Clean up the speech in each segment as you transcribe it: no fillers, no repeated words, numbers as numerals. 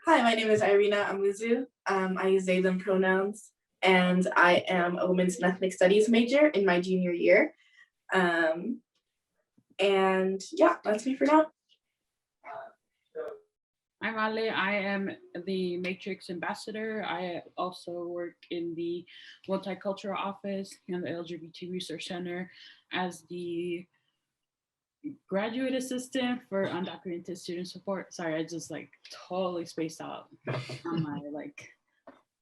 Hi, my name is Irina Amuzu. I use they, them pronouns, and I am a women's and ethnic studies major in my junior year. Um, and yeah, that's me for now. I'm Ale. I am the Matrix ambassador. I also work in the multicultural office and the LGBT Research Center as the graduate assistant for undocumented student support. Sorry, I just totally spaced out on my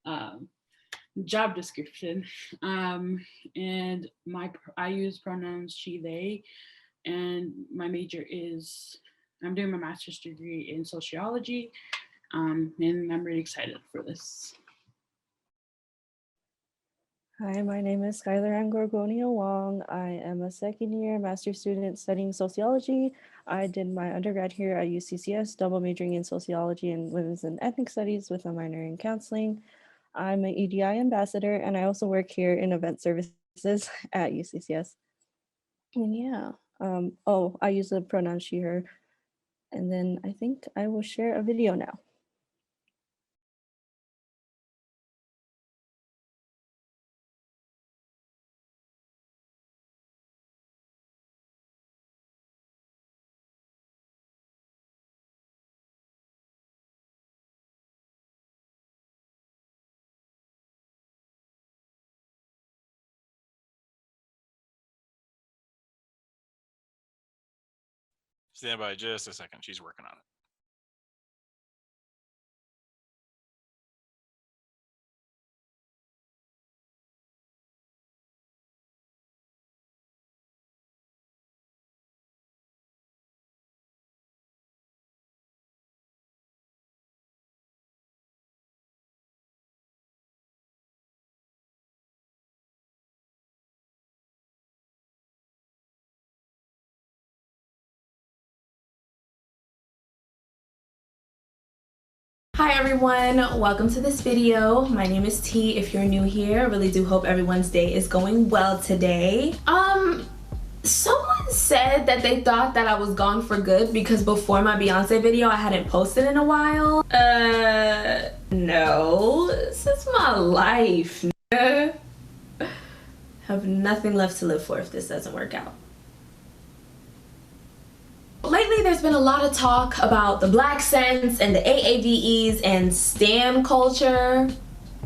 um, job description. And I use pronouns she, they, and my major is I'm doing my master's degree in sociology, and I'm really excited for this. Hi, my name is Skylar Angorgonia Wong. I am a second year master's student studying sociology. I did my undergrad here at UCCS, double majoring in sociology and women's and ethnic studies with a minor in counseling. I'm an EDI ambassador, and I also work here in event services at UCCS. And yeah, I use the pronoun she, her. And then I think I will share a video now. Stand by just a second. She's working on it. Hi everyone, welcome to this video. My name is T. If you're new here, I really do hope everyone's day is going well today. Someone said that they thought that I was gone for good because before my Beyonce video I hadn't posted in a while. No, this is my life. Have nothing left to live for if this doesn't work out. Lately, there's been a lot of talk about the Black sense and the AAVEs and STAN culture.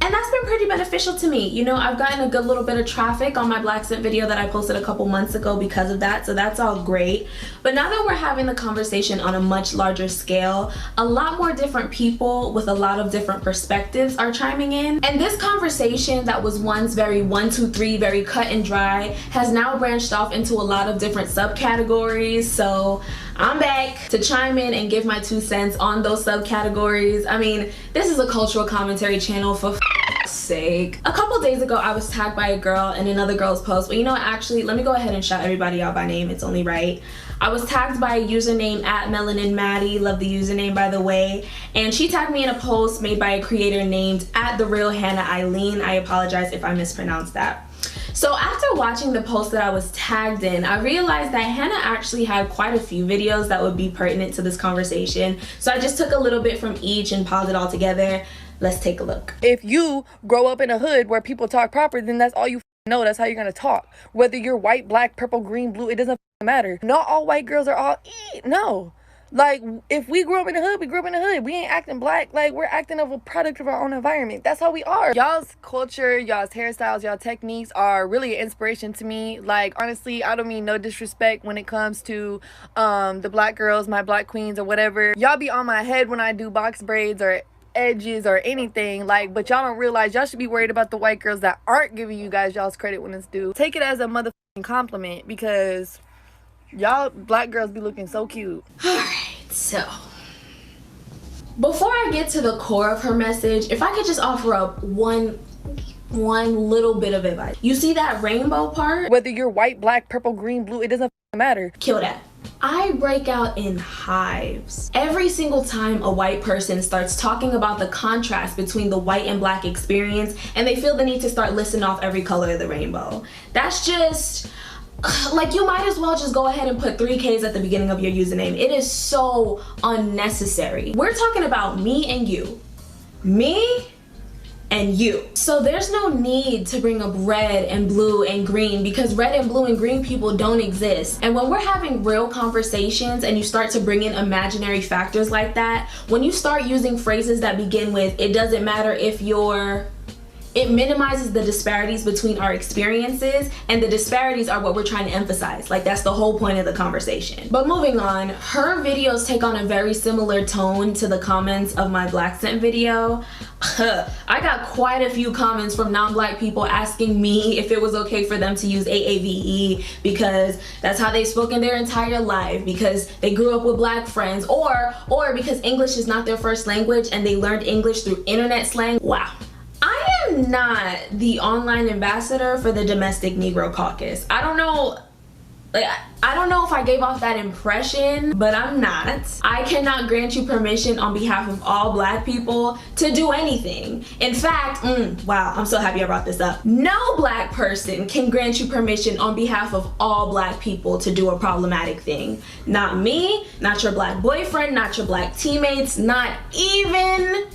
And that's been pretty beneficial to me. You know, I've gotten a good little bit of traffic on my Black scent video that I posted a couple months ago because of that, so that's all great. But now that we're having the conversation on a much larger scale, a lot more different people with a lot of different perspectives are chiming in. And this conversation that was once very 1, 2, 3, very cut and dry, has now branched off into a lot of different subcategories. So I'm back to chime in and give my 2 cents on those subcategories. I mean, this is a cultural commentary channel for sake. A couple days ago, I was tagged by a girl in another girl's post. But you know what, actually, let me go ahead and shout everybody out by name. It's only right. I was tagged by a username at Melanin Maddie. Love the username, by the way. And she tagged me in a post made by a creator named at The Real Hannah Eileen. I apologize if I mispronounced that. So after watching the post that I was tagged in, I realized that Hannah actually had quite a few videos that would be pertinent to this conversation. So I just took a little bit from each and piled it all together. Let's take a look. If you grow up in a hood where people talk proper, then that's all you know. That's how you're gonna talk. Whether you're white, black, purple, green, blue, it doesn't matter. Not all white girls are all no. Like, if we grew up in the hood, we grew up in the hood. We ain't acting black. Like, we're acting of a product of our own environment. That's how we are. Y'all's culture, y'all's hairstyles, y'all techniques are really an inspiration to me. Like, honestly, I don't mean no disrespect when it comes to the black girls, my black queens or whatever. Y'all be on my head when I do box braids or edges or anything, like, but y'all don't realize y'all should be worried about the white girls that aren't giving you guys y'all's credit when it's due. Take it as a motherfucking compliment, because y'all black girls be looking so cute. Alright, so before I get to the core of her message, if I could just offer up one little bit of advice. You see that rainbow part? Whether you're white, black, purple, green, blue, it doesn't matter. Kill that. I break out in hives every single time a white person starts talking about the contrast between the white and black experience and they feel the need to start listing off every color of the rainbow. That's just Like, you might as well just go ahead and put 3Ks at the beginning of your username. It is so unnecessary. We're talking about me and you. Me and you. So there's no need to bring up red and blue and green, because red and blue and green people don't exist. And when we're having real conversations and you start to bring in imaginary factors like that, when you start using phrases that begin with, it doesn't matter if you're, it minimizes the disparities between our experiences, and the disparities are what we're trying to emphasize. Like, that's the whole point of the conversation. But moving on, her videos take on a very similar tone to the comments of my Black Scent video. I got quite a few comments from non-Black people asking me if it was okay for them to use AAVE because that's how they've spoken their entire life, because they grew up with Black friends, or because English is not their first language and they learned English through internet slang. Wow. I am not the online ambassador for the domestic Negro caucus. I don't know, like, I don't know if I gave off that impression, but I'm not. I cannot grant you permission on behalf of all Black people to do anything. In fact, wow, I'm so happy I brought this up. No Black person can grant you permission on behalf of all Black people to do a problematic thing. Not me, not your Black boyfriend, not your Black teammates, not even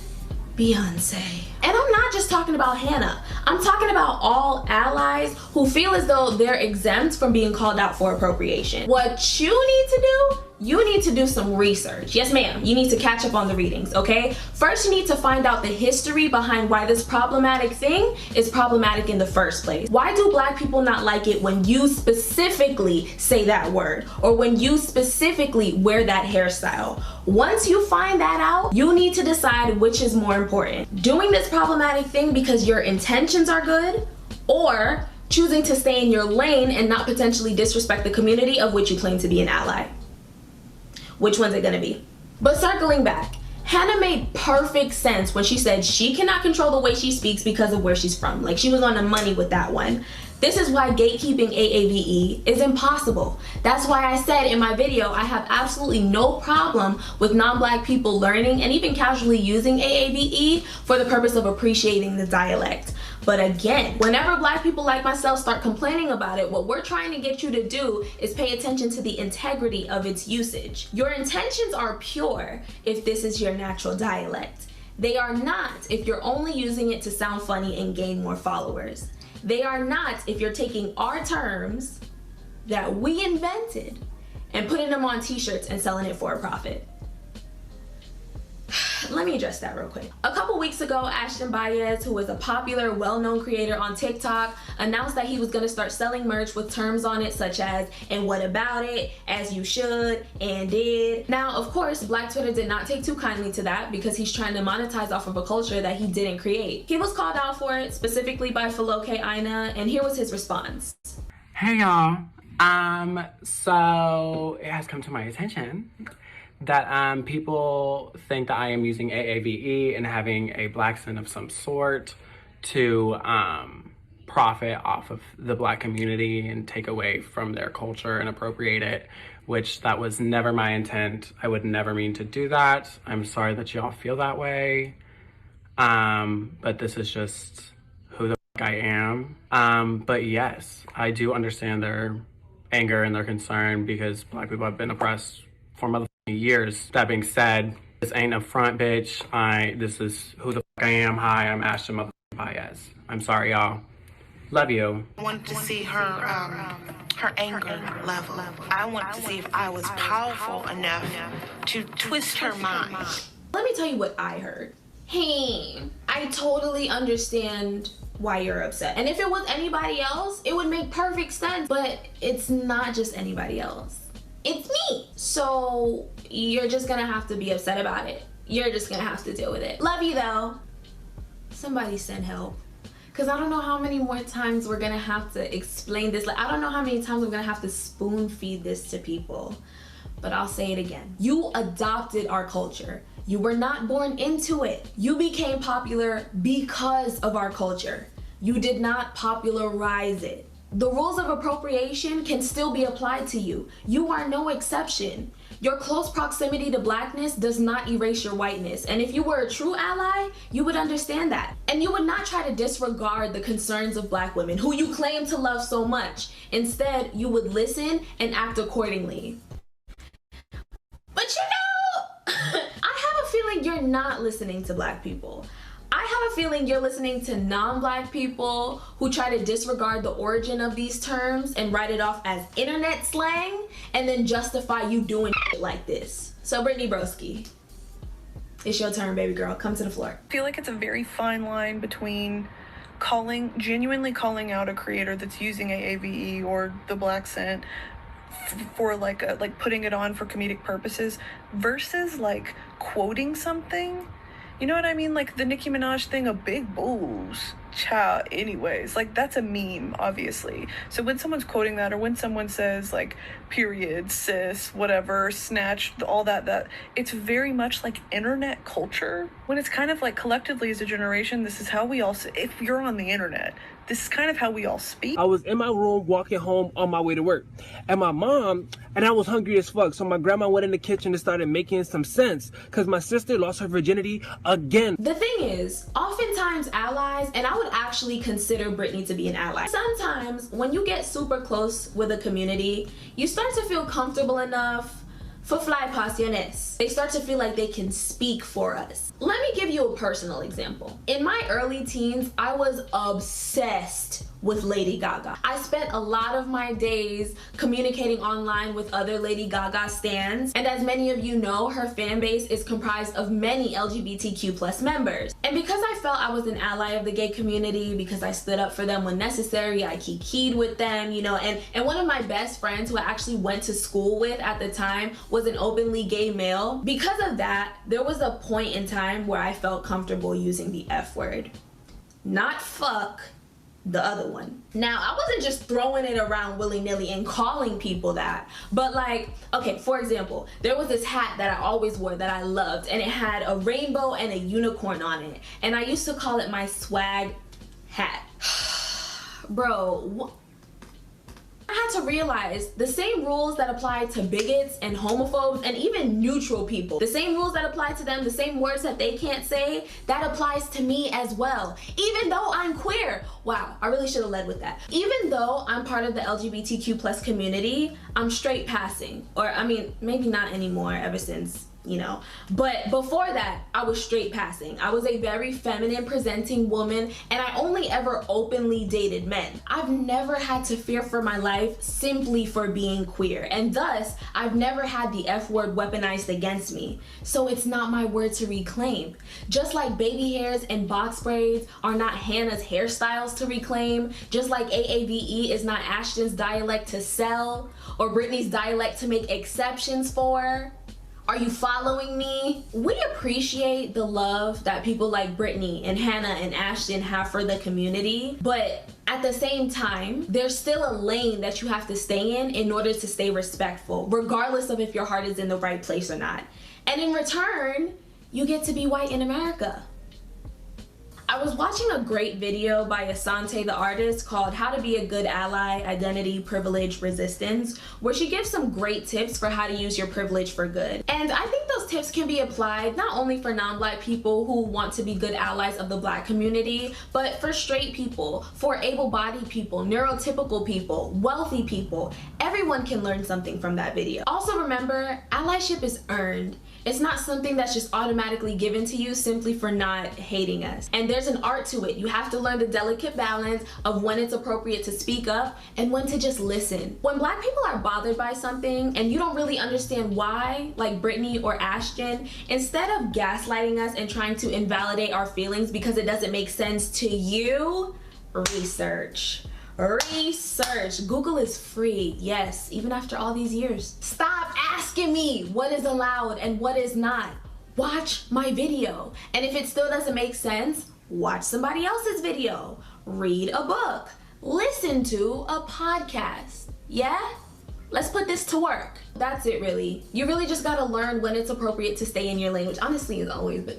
Beyonce. And I'm not just talking about Hannah. I'm talking about all allies who feel as though they're exempt from being called out for appropriation. What you need to do, you need to do some research. Yes, ma'am, you need to catch up on the readings, okay? First, you need to find out the history behind why this problematic thing is problematic in the first place. Why do Black people not like it when you specifically say that word, or when you specifically wear that hairstyle? Once you find that out, you need to decide which is more important. Doing this problematic thing because your intentions are good, or choosing to stay in your lane and not potentially disrespect the community of which you claim to be an ally. Which one's it gonna be? But circling back, Hannah made perfect sense when she said she cannot control the way she speaks because of where she's from. Like, she was on the money with that one. This is why gatekeeping AAVE is impossible. That's why I said in my video, I have absolutely no problem with non-Black people learning and even casually using AAVE for the purpose of appreciating the dialect. But again, whenever Black people like myself start complaining about it, what we're trying to get you to do is pay attention to the integrity of its usage. Your intentions are pure if this is your natural dialect. They are not if you're only using it to sound funny and gain more followers. They are not if you're taking our terms that we invented and putting them on t-shirts and selling it for a profit. Let me address that real quick. A couple weeks ago, Ashton Baez, who is a popular, well-known creator on TikTok, announced that he was gonna start selling merch with terms on it such as, and what about it, as you should, and did. Now, of course, Black Twitter did not take too kindly to that because he's trying to monetize off of a culture that he didn't create. He was called out for it, specifically by Faloke Aina, and here was his response. Hey y'all, so it has come to my attention that people think that I am using AAVE and having a Black scent of some sort to profit off of the Black community and take away from their culture and appropriate it, which that was never my intent. I would never mean to do that. I'm sorry that y'all feel that way, but this is just who the f I am. But yes, I do understand their anger and their concern because Black people have been oppressed for motherfucking years. That being said, this ain't a front, bitch. This is who the fuck I am. Hi, I'm Ashton motherfucking Baez. I'm sorry, y'all. Love you. I wanted to see her anger level. I wanted to see if I was powerful enough to twist her mind. Let me tell you what I heard. Hey, I totally understand why you're upset. And if it was anybody else, it would make perfect sense. But it's not just anybody else. It's me. So you're just gonna have to be upset about it. You're just gonna have to deal with it. Love you though. Somebody send help. Cause I don't know how many more times we're gonna have to explain this. Like, I don't know how many times I'm gonna have to spoon feed this to people. But I'll say it again. You adopted our culture. You were not born into it. You became popular because of our culture. You did not popularize it. The rules of appropriation can still be applied to you. You are no exception. Your close proximity to blackness does not erase your whiteness. And if you were a true ally, you would understand that. And you would not try to disregard the concerns of black women who you claim to love so much. Instead, you would listen and act accordingly. But you know, I have a feeling you're not listening to black people. I have a feeling you're listening to non-black people who try to disregard the origin of these terms and write it off as internet slang and then justify you doing shit like this. So Brittany Broski, it's your turn, baby girl. Come to the floor. I feel like it's a very fine line between genuinely calling out a creator that's using AAVE or the black scent for like putting it on for comedic purposes versus like quoting something. You know what I mean? Like the Nicki Minaj thing of big boobs, child. Anyways, like that's a meme, obviously. So when someone's quoting that, or when someone says like period, cis, whatever, snatch, all that it's very much like internet culture. When it's kind of like collectively as a generation, this is how we all, if you're on the internet, this is kind of how we all speak. I was in my room walking home on my way to work. And my mom, and I was hungry as fuck. So my grandma went in the kitchen and started making some sense. Because my sister lost her virginity again. The thing is, oftentimes allies, and I would actually consider Brittany to be an ally. Sometimes when you get super close with a community, you start to feel comfortable enough for fly pasiones. They start to feel like they can speak for us. Let me give you a personal example. In my early teens, I was obsessed with Lady Gaga. I spent a lot of my days communicating online with other Lady Gaga stans, and as many of you know, her fan base is comprised of many LGBTQ+ members. And because I felt I was an ally of the gay community, because I stood up for them when necessary, I kikied with them, you know, and one of my best friends who I actually went to school with at the time was an openly gay male. Because of that, there was a point in time where I felt comfortable using the F word. Not fuck, the other one. Now, I wasn't just throwing it around willy-nilly and calling people that, but like, okay, for example, there was this hat that I always wore that I loved, and it had a rainbow and a unicorn on it, and I used to call it my swag hat. Bro, I had to realize the same rules that apply to bigots and homophobes and even neutral people, the same rules that apply to them, the same words that they can't say, that applies to me as well. Even though I'm queer. Wow, I really should have led with that. Even though I'm part of the LGBTQ+ community, I'm straight passing. Or I mean, maybe not anymore ever since, you know, but before that I was straight passing. I was a very feminine presenting woman, and I only ever openly dated men. I've never had to fear for my life simply for being queer, and thus I've never had the F word weaponized against me. So it's not my word to reclaim. Just like baby hairs and box braids are not Hannah's hairstyles to reclaim, just like AAVE is not Ashton's dialect to sell or Brittany's dialect to make exceptions for. Are you following me? We appreciate the love that people like Brittany and Hannah and Ashton have for the community, but at the same time, there's still a lane that you have to stay in order to stay respectful, regardless of if your heart is in the right place or not. And in return, you get to be white in America. I was watching a great video by Asante the artist called How to Be a Good Ally, Identity, Privilege, Resistance, where she gives some great tips for how to use your privilege for good. And I think those tips can be applied not only for non-black people who want to be good allies of the black community, but for straight people, for able-bodied people, neurotypical people, wealthy people. Everyone can learn something from that video. Also remember, allyship is earned. It's not something that's just automatically given to you simply for not hating us. And there's an art to it. You have to learn the delicate balance of when it's appropriate to speak up and when to just listen. When black people are bothered by something and you don't really understand why, like Brittany or Ashton, instead of gaslighting us and trying to invalidate our feelings because it doesn't make sense to you, research. Research. Google is free, yes, even after all these years. Stop asking me what is allowed and what is not. Watch my video. And if it still doesn't make sense, watch somebody else's video. Read a book. Listen to a podcast. Yeah? Let's put this to work. That's it, really. You really just gotta learn when it's appropriate to stay in your lane, which honestly is always, but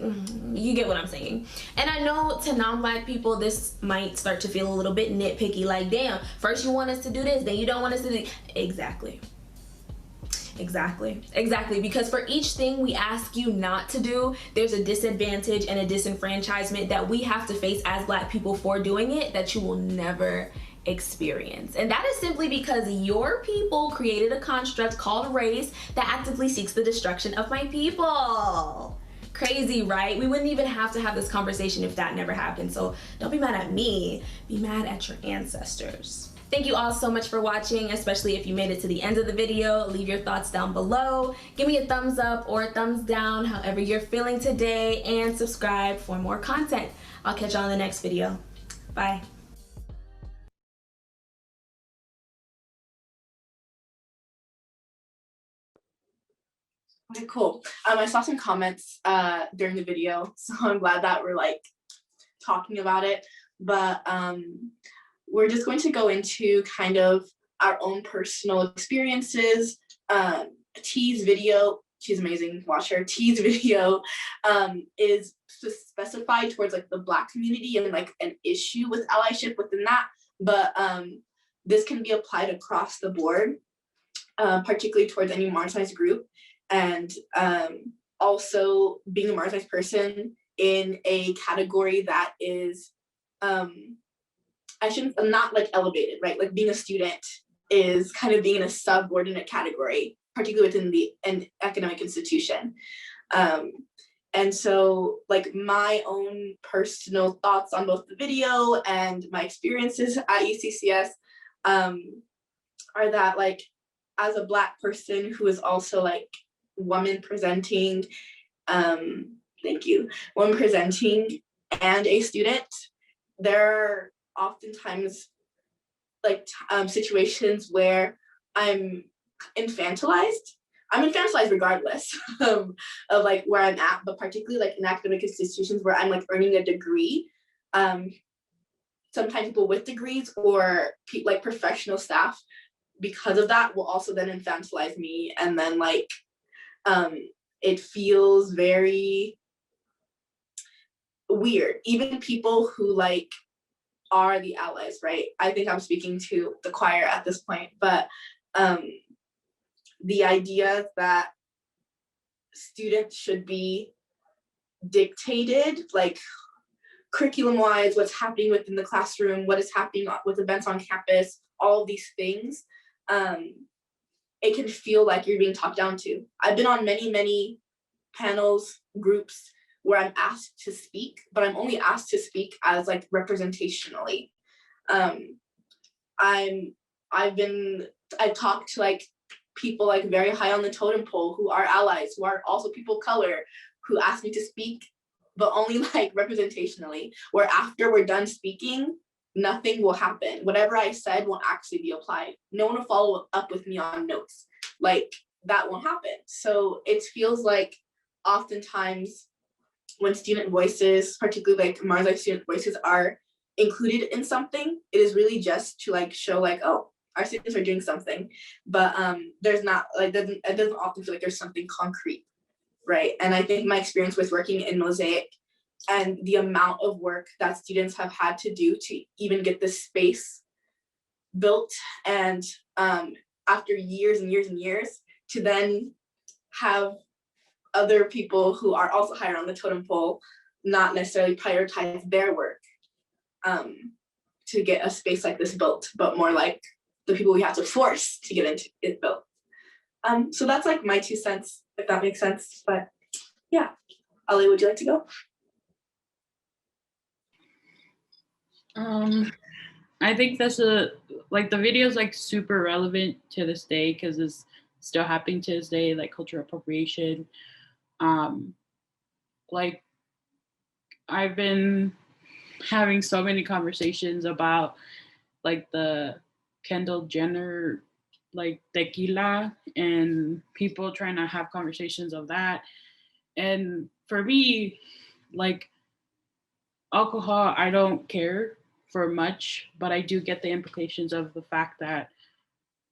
you get what I'm saying. And I know to non-black people, this might start to feel a little bit nitpicky, like, damn, first you want us to do this, then you don't want us to do. Exactly. Exactly. Because for each thing we ask you not to do, there's a disadvantage and a disenfranchisement that we have to face as Black people for doing it that you will never experience. And that is simply because your people created a construct called race that actively seeks the destruction of my people. Crazy, right? We wouldn't even have to have this conversation if that never happened. So don't be mad at me, be mad at your ancestors. Thank you all so much for watching, especially if you made it to the end of the video. Leave your thoughts down below. Give me a thumbs up or a thumbs down, however you're feeling today, and subscribe for more content. I'll catch you on the next video. Bye. Okay, cool. I saw some comments during the video, so I'm glad that we're like talking about it. But we're just going to go into kind of our own personal experiences. T's video, she's amazing, watch her. T's video is specified towards like the Black community and like an issue with allyship within that. But this can be applied across the board, particularly towards any marginalized group. And also being a marginalized person in a category that is, not like elevated, right? Like being a student is kind of being in a subordinate category, particularly within an academic institution. And so like my own personal thoughts on both the video and my experiences at UCCS are that like, as a Black person who is also like woman presenting, woman presenting and a student, there are oftentimes like situations where I'm infantilized. I'm infantilized regardless of like where I'm at, but particularly like in academic institutions where I'm like earning a degree. Sometimes people with degrees or like professional staff, because of that, will also then infantilize me, and then like it feels very weird. Even people who like are the allies, right? I think I'm speaking to the choir at this point, but the idea that students should be dictated, like curriculum-wise, what's happening within the classroom, what is happening with events on campus, all of these things, it can feel like you're being talked down to. I've been on many panels, groups where I'm asked to speak, but I'm only asked to speak as like representationally. I've talked to like people like very high on the totem pole who are allies, who are also people of color, who ask me to speak, but only like representationally, where after we're done speaking, nothing will happen. Whatever I said won't actually be applied. No one will follow up with me on notes. Like that won't happen. So it feels like oftentimes when student voices, particularly like marginalized student voices, are included in something, it is really just to like show like, oh, our students are doing something, but there's not like, it doesn't often feel like there's something concrete, right? And I think my experience with working in Mosaic and the amount of work that students have had to do to even get this space built, and after years and years and years, to then have other people who are also higher on the totem pole not necessarily prioritize their work to get a space like this built, but more like the people we have to force to get into it built. So that's like my 2 cents, if that makes sense. But yeah, Ali, would you like to go? I think that's like the video is like super relevant to this day because it's still happening to this day, like cultural appropriation. Like I've been having so many conversations about like the Kendall Jenner like tequila and people trying to have conversations of that. And for me, like alcohol, I don't care for much, but I do get the implications of the fact that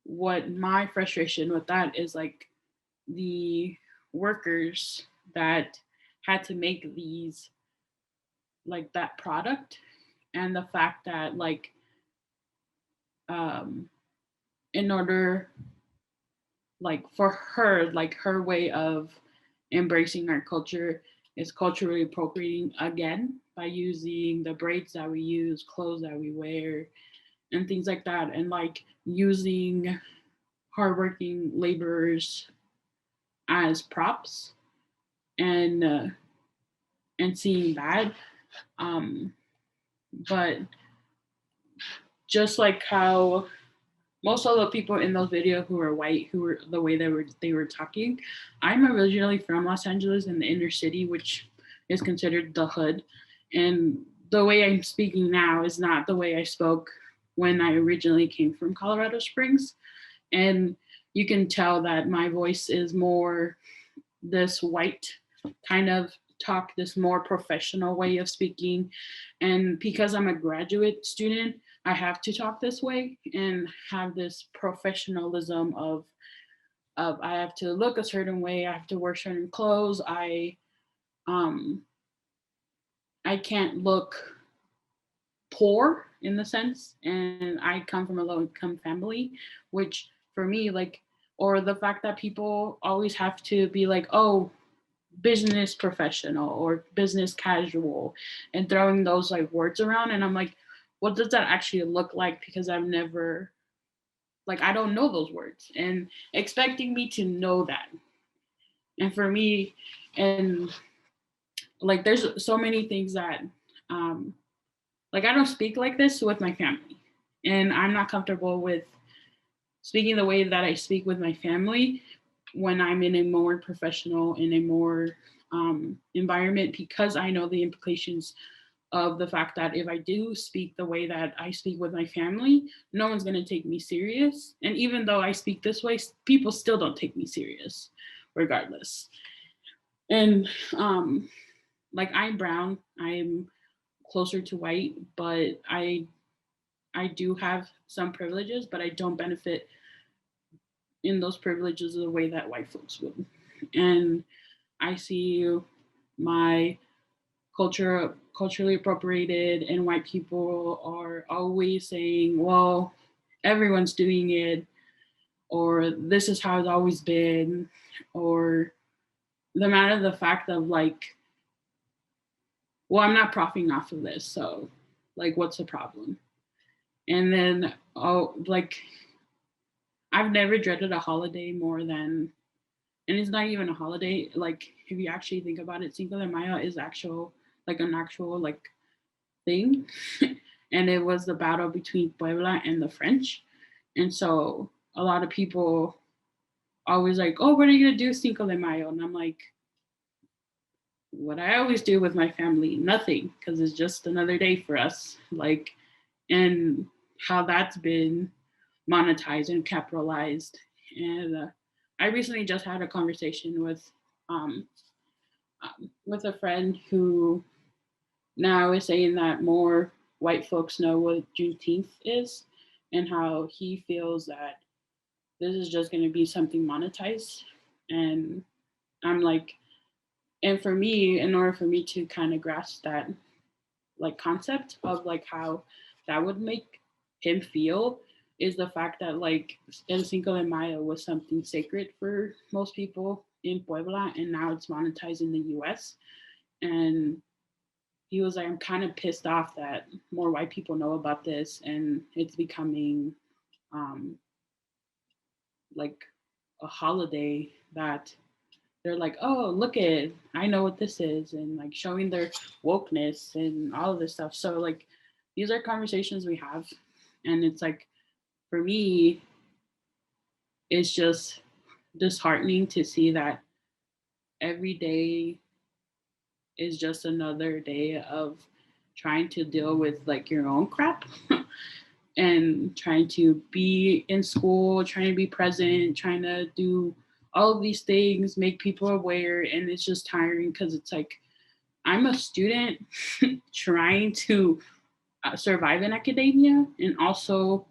what my frustration with that is like the workers that had to make these like that product, and the fact that like in order like for her, like her way of embracing our culture is culturally appropriating again by using the braids that we use, clothes that we wear, and things like that, and like using hardworking laborers as props, and and seeing that. Um, but just like how most of the people in those videos who are white, who were the way they were talking, I'm originally from Los Angeles in the inner city, which is considered the hood, and the way I'm speaking now is not the way I spoke when I originally came from Colorado Springs, and you can tell that my voice is more this white kind of talk, this more professional way of speaking. And because I'm a graduate student, I have to talk this way and have this professionalism of I have to look a certain way, I have to wear certain clothes, um I can't look poor in the sense, and I come from a low income family, which for me, like, or the fact that people always have to be like, oh, business professional or business casual, and throwing those like words around, and I'm like, what does that actually look like? Because I've never, like, I don't know those words, and expecting me to know that. And for me, and like there's so many things that um like I don't speak like this with my family, and I'm not comfortable with speaking the way that I speak with my family when I'm in a more professional, in a more environment, because I know the implications of the fact that if I do speak the way that I speak with my family, no one's going to take me serious. And even though I speak this way, people still don't take me serious regardless. And like I'm brown, I'm closer to white, but I do have some privileges, but I don't benefit in those privileges the way that white folks would. And I see my culturally appropriated, and white people are always saying, well, everyone's doing it, or this is how it's always been, or the matter of the fact of like, well, I'm not profiting off of this, so like what's the problem? And then oh, like I've never dreaded a holiday more than, and it's not even a holiday. Like if you actually think about it, Cinco de Mayo is actual, like an actual like thing, and it was the battle between Puebla and the French, and so a lot of people always like, oh, what are you gonna do Cinco de Mayo? And I'm like, what I always do with my family, nothing, because it's just another day for us. Like, and how that's been monetized and capitalized. And I recently just had a conversation um, with a friend who now is saying that more white folks know what Juneteenth is, and how he feels that this is just going to be something monetized. And I'm like, and for me, in order for me to kind of grasp that like concept of like how that would make him feel, is the fact that like El Cinco de Mayo was something sacred for most people in Puebla, and now it's monetized in the US. And he was like, I'm kind of pissed off that more white people know about this, and it's becoming um, like a holiday that they're like, oh, look at, I know what this is, and like showing their wokeness and all of this stuff. So like these are conversations we have, and it's like for me, it's just disheartening to see that every day is just another day of trying to deal with like your own crap and trying to be in school, trying to be present, trying to do all of these things, make people aware. And it's just tiring because it's like, I'm a student trying to survive in academia. And also,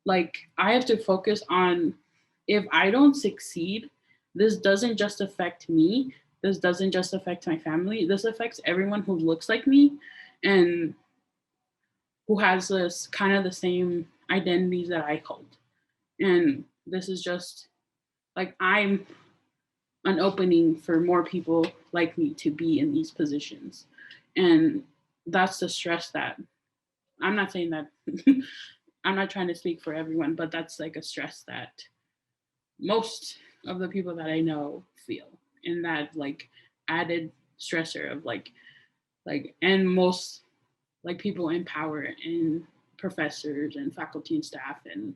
like, I have to focus on, if I don't succeed, this doesn't just affect me. This doesn't just affect my family. This affects everyone who looks like me and who has this kind of the same identities that I hold. And this is just like I'm an opening for more people like me to be in these positions. And that's the stress that I'm not saying that I'm not trying to speak for everyone, but that's like a stress that most of the people that I know feel. And that like added stressor of and most like people in power and professors and faculty and staff and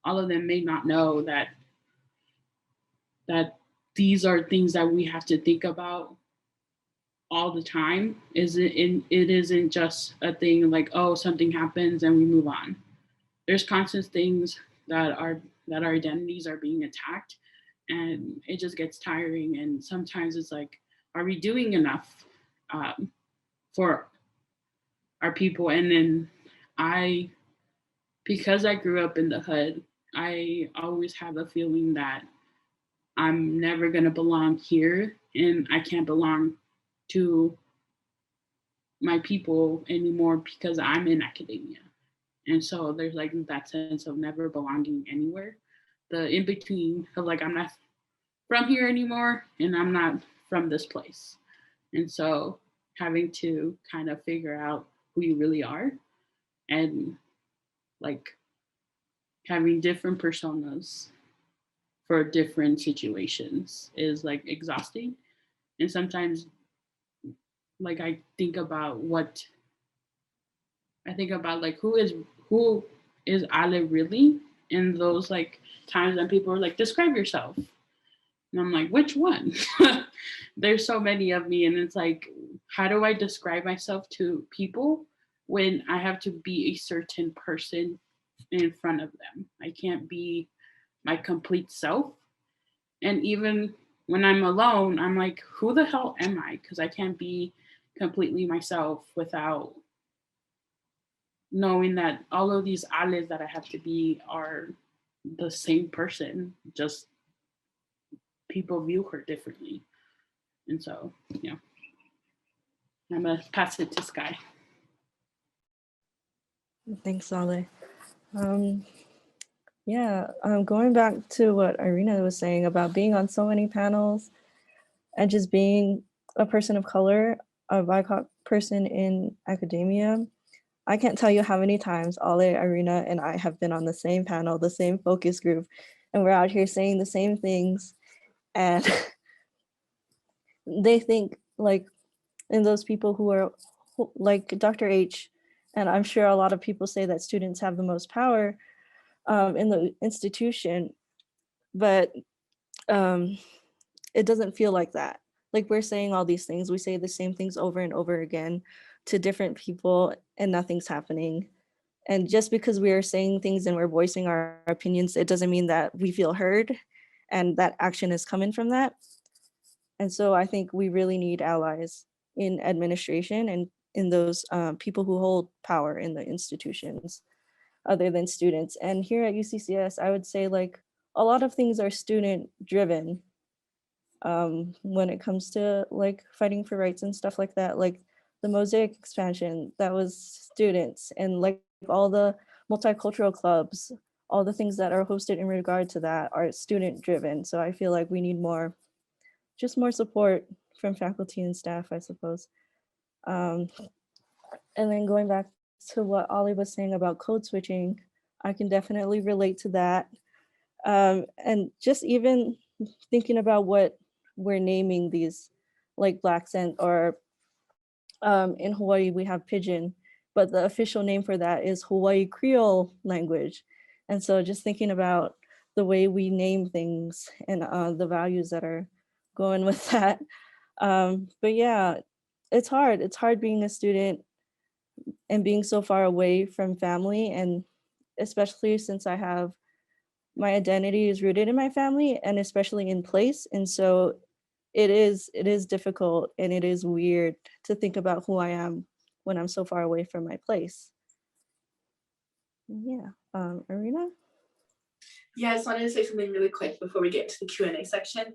all of them may not know that these are things that we have to think about all the time. It isn't just a thing like, oh, something happens and we move on. There's constant things that our identities are being attacked, and it just gets tiring. And sometimes it's like, are we doing enough for our people? And then I, because I grew up in the hood, I always have a feeling that I'm never going to belong here and I can't belong to my people anymore because I'm in academia. And so there's like that sense of never belonging anywhere. The in between of like, I'm not from here anymore and I'm not from this place. And so having to kind of figure out who you really are and like having different personas for different situations is like exhausting. And sometimes like I think about like who is Ale really in those like times when people are like, describe yourself. And I'm like, which one? There's so many of me. And it's like, how do I describe myself to people when I have to be a certain person in front of them? I can't be my complete self. And even when I'm alone, I'm like, who the hell am I? Because I can't be completely myself without knowing that all of these Ales that I have to be are the same person, just people view her differently. And so, yeah, I'm going to pass it to Sky. Thanks, Ale. Yeah, going back to what Irina was saying about being on so many panels and just being a person of color, a BIPOC person in academia, I can't tell you how many times Ale, Irina, and I have been on the same panel, the same focus group, and we're out here saying the same things. And they think like, and those people who are like Dr. H, and I'm sure a lot of people say that students have the most power in the institution, but it doesn't feel like that. Like we're saying all these things, we say the same things over and over again to different people and nothing's happening. And just because we are saying things and we're voicing our opinions, it doesn't mean that we feel heard and that action is coming from that. And so I think we really need allies in administration and in those people who hold power in the institutions other than students. And here at UCCS, I would say like a lot of things are student driven when it comes to like fighting for rights and stuff like that. Like the Mosaic expansion, that was students, and like all the multicultural clubs, all the things that are hosted in regard to that are student driven. So I feel like we need more, just more support from faculty and staff, I suppose. And then going back to what Ollie was saying about code switching, I can definitely relate to that. And just even thinking about what we're naming these, like Black Scent, or in Hawaii we have Pidgin, but the official name for that is Hawaii Creole language. And so just thinking about the way we name things and the values that are going with that. But yeah, it's hard. It's hard being a student and being so far away from family, and especially since I have my identity is rooted in my family and especially in place. And so it is difficult and it is weird to think about who I am when I'm so far away from my place. Yeah, Arena? Yeah, I just wanted to say something really quick before we get to the Q&A section.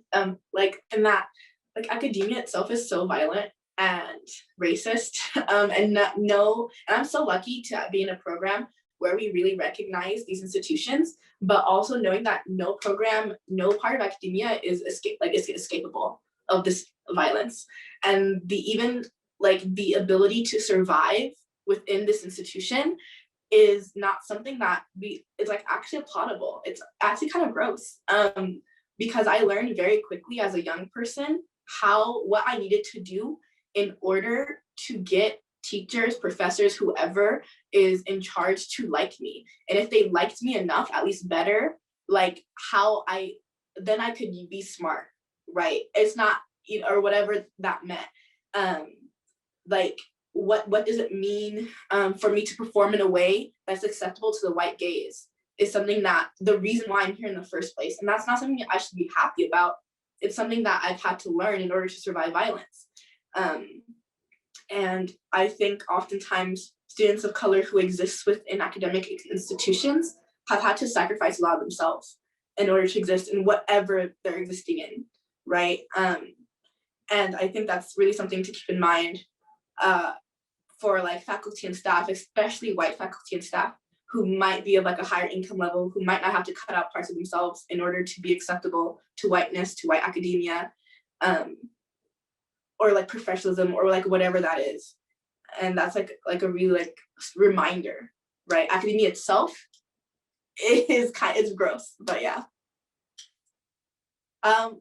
Like in that, like academia itself is so violent and racist, and I'm so lucky to be in a program where we really recognize these institutions, but also knowing that no program, no part of academia is escapable of this violence. And even the ability to survive within this institution is not something that it's like actually applaudable. It's actually kind of gross, because I learned very quickly as a young person what I needed to do in order to get teachers, professors, whoever is in charge to like me. And if they liked me enough, at least better, like then I could be smart, right? It's not, or whatever that meant. Like, what does it mean for me to perform in a way that's acceptable to the white gaze is something that the reason why I'm here in the first place. And that's not something I should be happy about. It's something that I've had to learn in order to survive violence. And I think oftentimes students of color who exist within academic institutions have had to sacrifice a lot of themselves in order to exist in whatever they're existing in, right? And I think that's really something to keep in mind for like faculty and staff, especially white faculty and staff who might be of like a higher income level, who might not have to cut out parts of themselves in order to be acceptable to whiteness, to white academia, or like professionalism, or like whatever that is. And that's like a really like reminder, right? Academia itself it's gross, but yeah.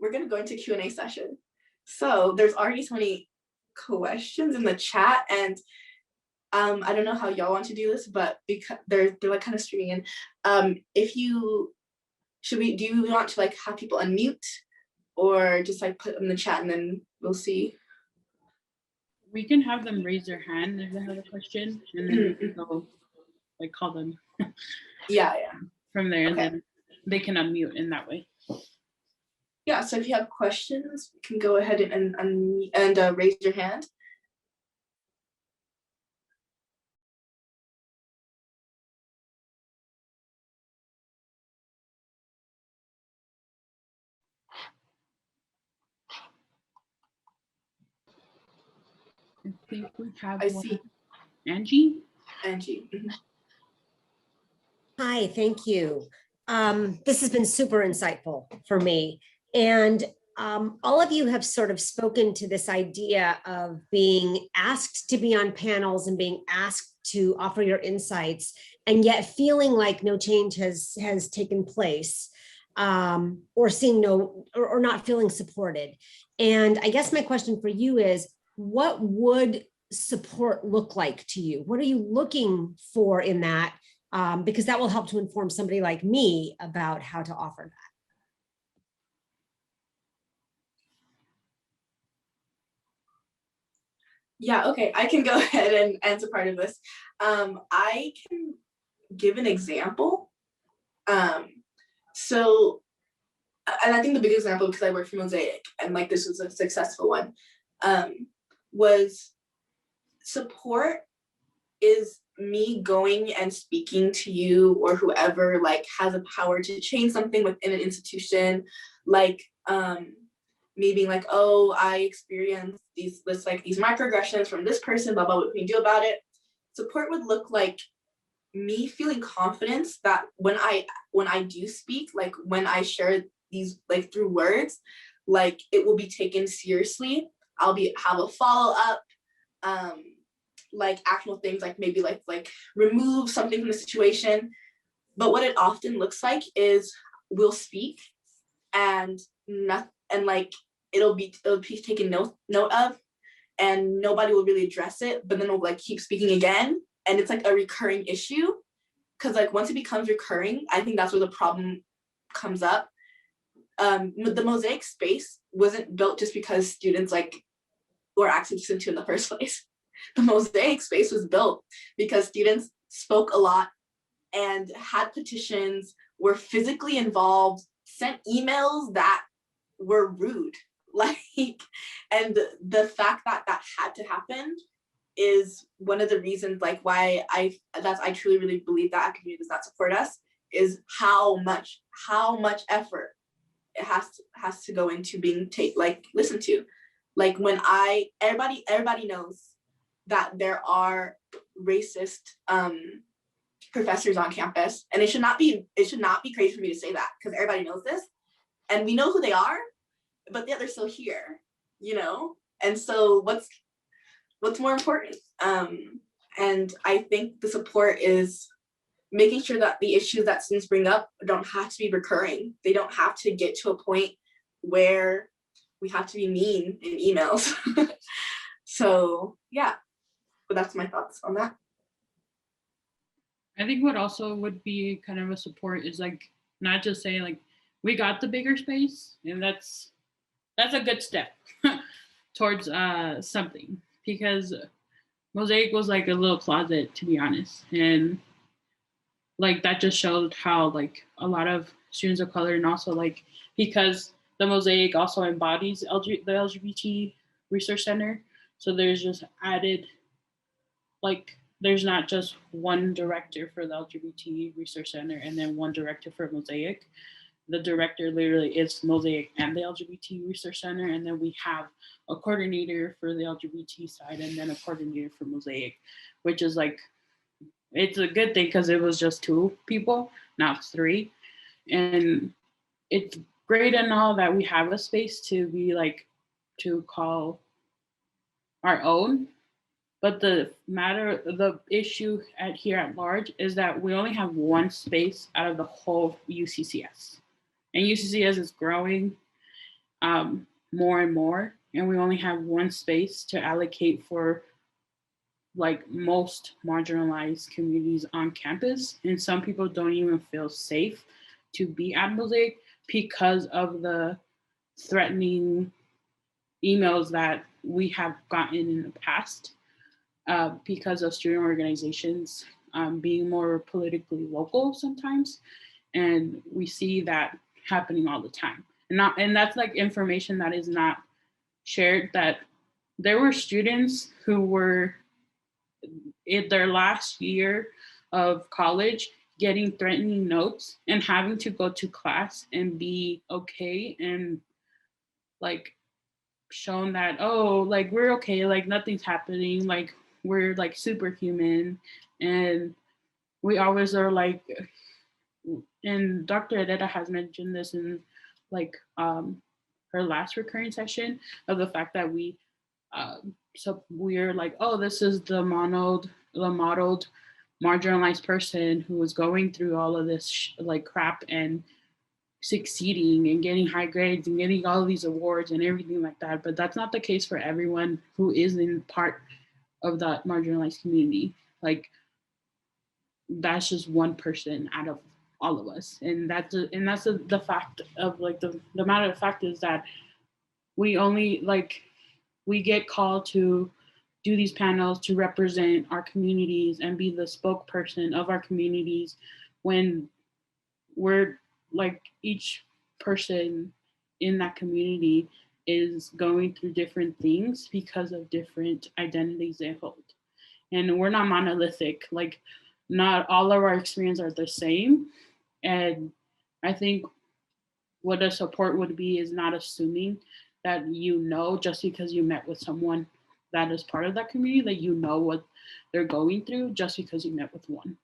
We're gonna go into Q&A session. So there's already so many questions in the chat, and I don't know how y'all want to do this, but because they're like kind of streaming in. Do you want to like have people unmute or just like put them in the chat and then we'll see? We can have them raise their hand if they have a question, and then we can go like call them. Yeah. From there, Okay. and then they can unmute in that way. Yeah, so if you have questions, you can go ahead and raise your hand. I think we have I one. see. Angie? Mhm. Hi, thank you. This has been super insightful for me. And all of you have sort of spoken to this idea of being asked to be on panels and being asked to offer your insights, and yet feeling like no change has taken place, or seeing or not feeling supported. And I guess my question for you is, what would support look like to you? What are you looking for in that? Because that will help to inform somebody like me about how to offer that. Yeah, okay, I can go ahead and answer part of this. I can give an example. So, and I think the big example, because I work for Mosaic and like this was a successful one, was support is me going and speaking to you or whoever like has a power to change something within an institution, like me being like, oh, I experienced these microaggressions from this person, blah blah, what can you do about it? Support would look like me feeling confidence that when I do speak, like when I share these like through words, like it will be taken seriously. I'll have a follow-up, like actual things, like maybe like remove something from the situation. But what it often looks like is we'll speak and like it'll be taken note of, and nobody will really address it, but then we'll like keep speaking again, and it's like a recurring issue. Because like once it becomes recurring, I think that's where the problem comes up. The Mosaic space wasn't built just because students like were actually listened to in the first place. The Mosaic space was built because students spoke a lot and had petitions, were physically involved, sent emails that were rude. Like, and the fact that that had to happen is one of the reasons like why I truly really believe that academia does not support us, is how much effort it has to go into being listened to. Like when everybody knows that there are racist professors on campus, and it should not be crazy for me to say that, because everybody knows this and we know who they are, but yet they're still here, you know? And so what's more important? And I think the support is making sure that the issues that students bring up don't have to be recurring. They don't have to get to a point where we have to be mean in emails. So yeah, but that's my thoughts on that. I think what also would be kind of a support is like not just saying like we got the bigger space, and that's a good step towards something, because Mosaic was like a little closet, to be honest, and like that just showed how like a lot of students of color, and also like because the Mosaic also embodies the LGBT Research Center, so there's just added like there's not just one director for the LGBT Research Center and then one director for Mosaic. The director literally is Mosaic and the LGBT Research Center, and then we have a coordinator for the LGBT side and then a coordinator for Mosaic, which is like, it's a good thing because it was just 2 people, not 3. And it's great and all that we have a space to be like, to call our own. But the issue here at large is that we only have one space out of the whole UCCS. And UCCS is growing more and more. And we only have one space to allocate for like most marginalized communities on campus. And some people don't even feel safe to be at Mosaic because of the threatening emails that we have gotten in the past. Because of student organizations being more politically local sometimes. And we see that happening all the time. And that's like information that is not shared, that there were students who were in their last year of college getting threatening notes and having to go to class and be okay and like shown that, oh, like we're okay, like nothing's happening, like we're like superhuman. And we always are like, and Dr. Herrera has mentioned this in like her last recurring session, of the fact that so we're like, oh, this is the modeled marginalized person who was going through all of this like crap and succeeding and getting high grades and getting all these awards and everything like that. But that's not the case for everyone who is in part of that marginalized community. Like that's just one person out of all of us. And the fact of like the matter of fact is that we only like, we get called to do these panels to represent our communities and be the spokesperson of our communities, when we're like, each person in that community is going through different things because of different identities they hold. And we're not monolithic, like not all of our experiences are the same. And I think what a support would be is not assuming that you know, just because you met with someone that is part of that community, that you know what they're going through just because you met with one.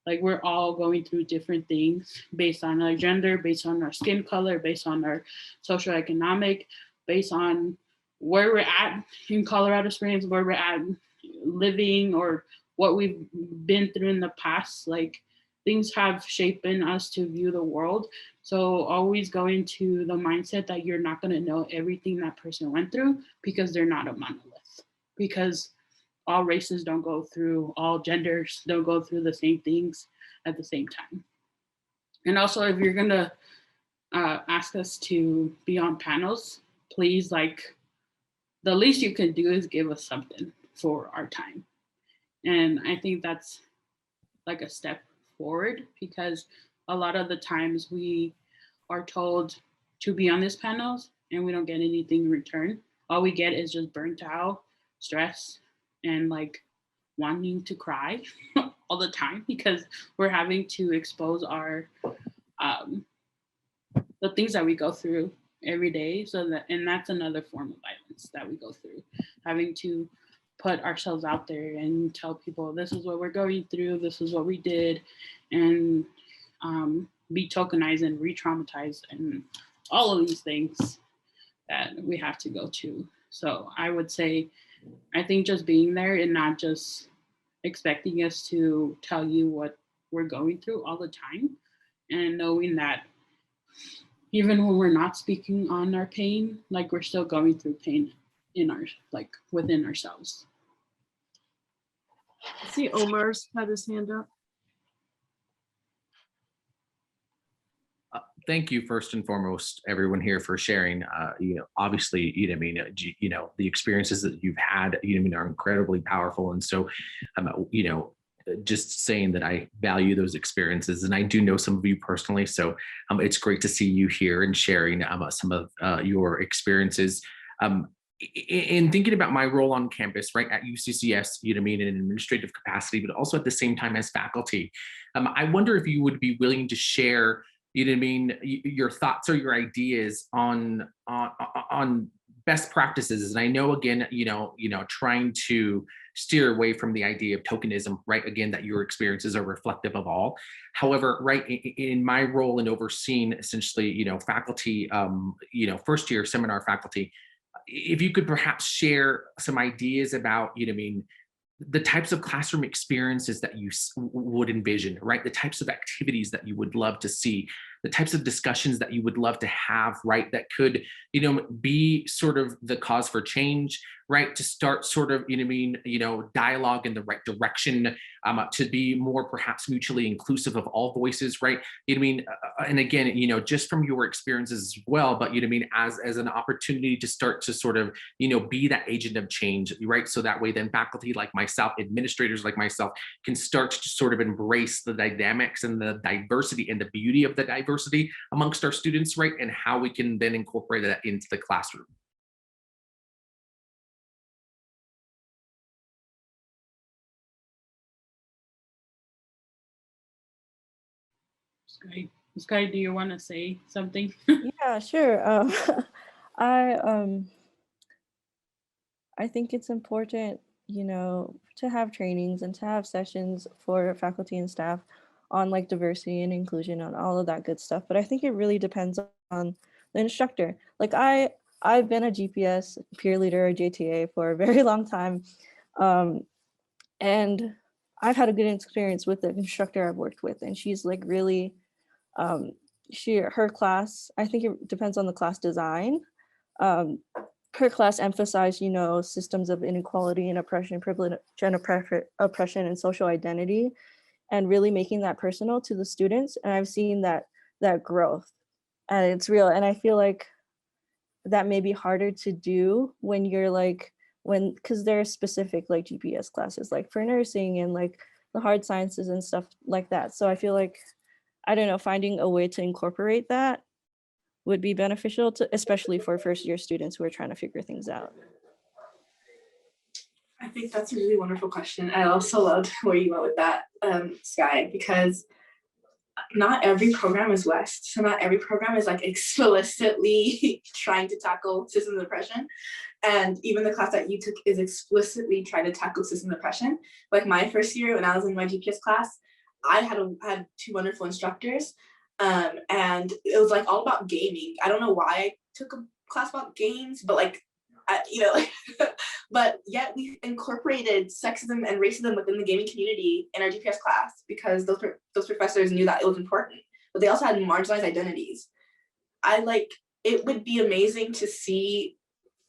Like we're all going through different things based on our gender, based on our skin color, based on our socioeconomic, based on where we're at in Colorado Springs, where we're at living, or what we've been through in the past. Like things have shaped us to view the world. So always go into the mindset that you're not going to know everything that person went through, because they're not a monolith. Because all races don't go through, all genders don't go through the same things at the same time. And also, if you're going to ask us to be on panels, please, like, the least you can do is give us something for our time. And I think that's like a step forward, because a lot of the times we are told to be on these panels and we don't get anything in return. All we get is just burnt out, stress, and like wanting to cry all the time, because we're having to expose our the things that we go through every day. So that, and that's another form of violence that we go through, having to put ourselves out there and tell people this is what we're going through, this is what we did, and be tokenized and re-traumatized and all of these things that we have to go to. So I would say, I think just being there and not just expecting us to tell you what we're going through all the time, and knowing that even when we're not speaking on our pain, like we're still going through pain in our, like within ourselves. I see Omar's had his hand up. Thank you first and foremost, everyone here, for sharing. Obviously, the experiences that you've had, are incredibly powerful. And so, just saying that I value those experiences, and I do know some of you personally. So it's great to see you here and sharing some of your experiences. In thinking about my role on campus, right, at UCCS, in an administrative capacity, but also at the same time as faculty, I wonder if you would be willing to share, your thoughts or your ideas on best practices. And I know, again, trying to steer away from the idea of tokenism, right? Again, that your experiences are reflective of all. However, right, in my role in overseeing essentially, faculty, first year seminar faculty, if you could perhaps share some ideas about, the types of classroom experiences that you would envision, right? The types of activities that you would love to see, the types of discussions that you would love to have, right? That could, be sort of the cause for change, right? To start sort of, dialogue in the right direction, to be more perhaps mutually inclusive of all voices, right? And again, just from your experiences as well, but as an opportunity to start to sort of, be that agent of change, right? So that way then faculty like myself, administrators like myself, can start to sort of embrace the dynamics and the diversity and the beauty of the diversity amongst our students, right? And how we can then incorporate that into the classroom. Sky, do you want to say something? Yeah, sure. I think it's important, to have trainings and to have sessions for faculty and staff on like diversity and inclusion and all of that good stuff. But I think it really depends on the instructor. Like I've been a GPS peer leader or JTA for a very long time. And I've had a good experience with the instructor I've worked with, and she's like really, her class, I think it depends on the class design. Her class emphasized, systems of inequality and oppression, privilege and oppression and social identity, and really making that personal to the students. And I've seen that growth, and it's real. And I feel like that may be harder to do when you're like, because there are specific like GPS classes, like for nursing and like the hard sciences and stuff like that. So I feel like, I don't know, finding a way to incorporate that would be beneficial to, especially for first year students who are trying to figure things out. I think that's a really wonderful question. I also loved where you went with that, Sky, because not every program is West. So not every program is like explicitly trying to tackle system oppression. And even the class that you took is explicitly trying to tackle system oppression. Like my first year when I was in my GPS class, I had two wonderful instructors. And it was like all about gaming. I don't know why I took a class about games, but like, but yet we incorporated sexism and racism within the gaming community in our GPS class because those professors knew that it was important, but they also had marginalized identities. It would be amazing to see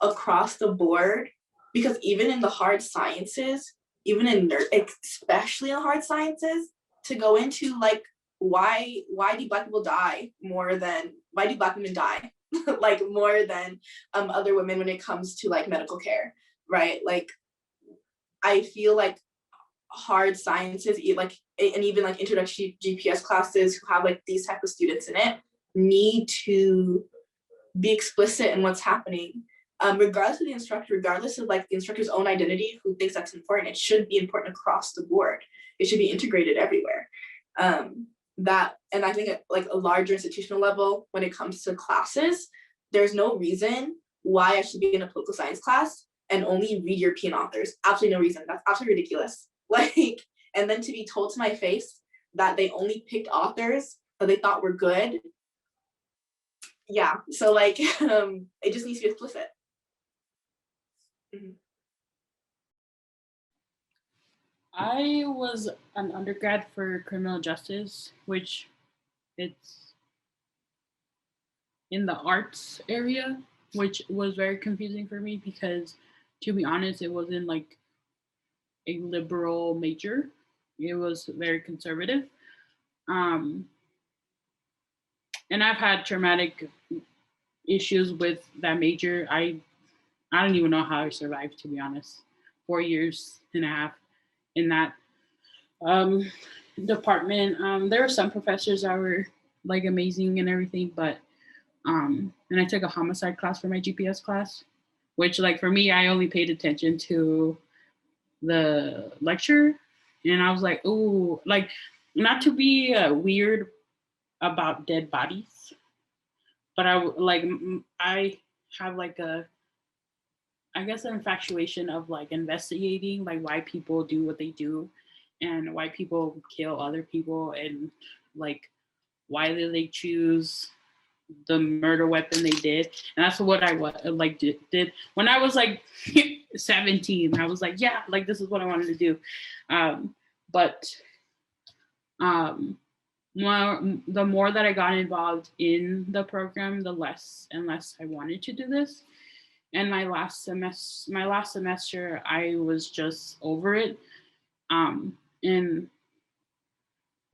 across the board, because even in the hard sciences, even in especially in hard sciences, to go into like, why do Black people die more than, why do Black women die like more than other women when it comes to like medical care, right? Like I feel like hard sciences, like, and even like introductory GPS classes who have like these type of students in it need to be explicit in what's happening, regardless of the instructor, regardless of like the instructor's own identity, who thinks that's important. It should be important across the board. It should be integrated everywhere. And I think at like a larger institutional level, when it comes to classes, there's no reason why I should be in a political science class and only read European authors. Absolutely no reason. That's absolutely ridiculous. Like, and then to be told to my face that they only picked authors that they thought were good. Yeah, so like, it just needs to be explicit. Mm-hmm. I was an undergrad for criminal justice, which it's in the arts area, which was very confusing for me because, to be honest, it wasn't like a liberal major. It was very conservative. Um, and I've had traumatic issues with that major. I don't even know how I survived, to be honest. 4 years and a half in that um, department. There were some professors that were like amazing and everything, but and I took a homicide class for my GPS class, which like for me, I only paid attention to the lecture, and I was like, oh, like not to be weird about dead bodies, but I have like a I guess an infatuation of like investigating like why people do what they do and why people kill other people and like why did they choose the murder weapon they did. And that's what I like did when I was like 17. I was like, yeah, like this is what I wanted to do. But the more that I got involved in the program, the less and less I wanted to do this. And my last semester, I was just over it. And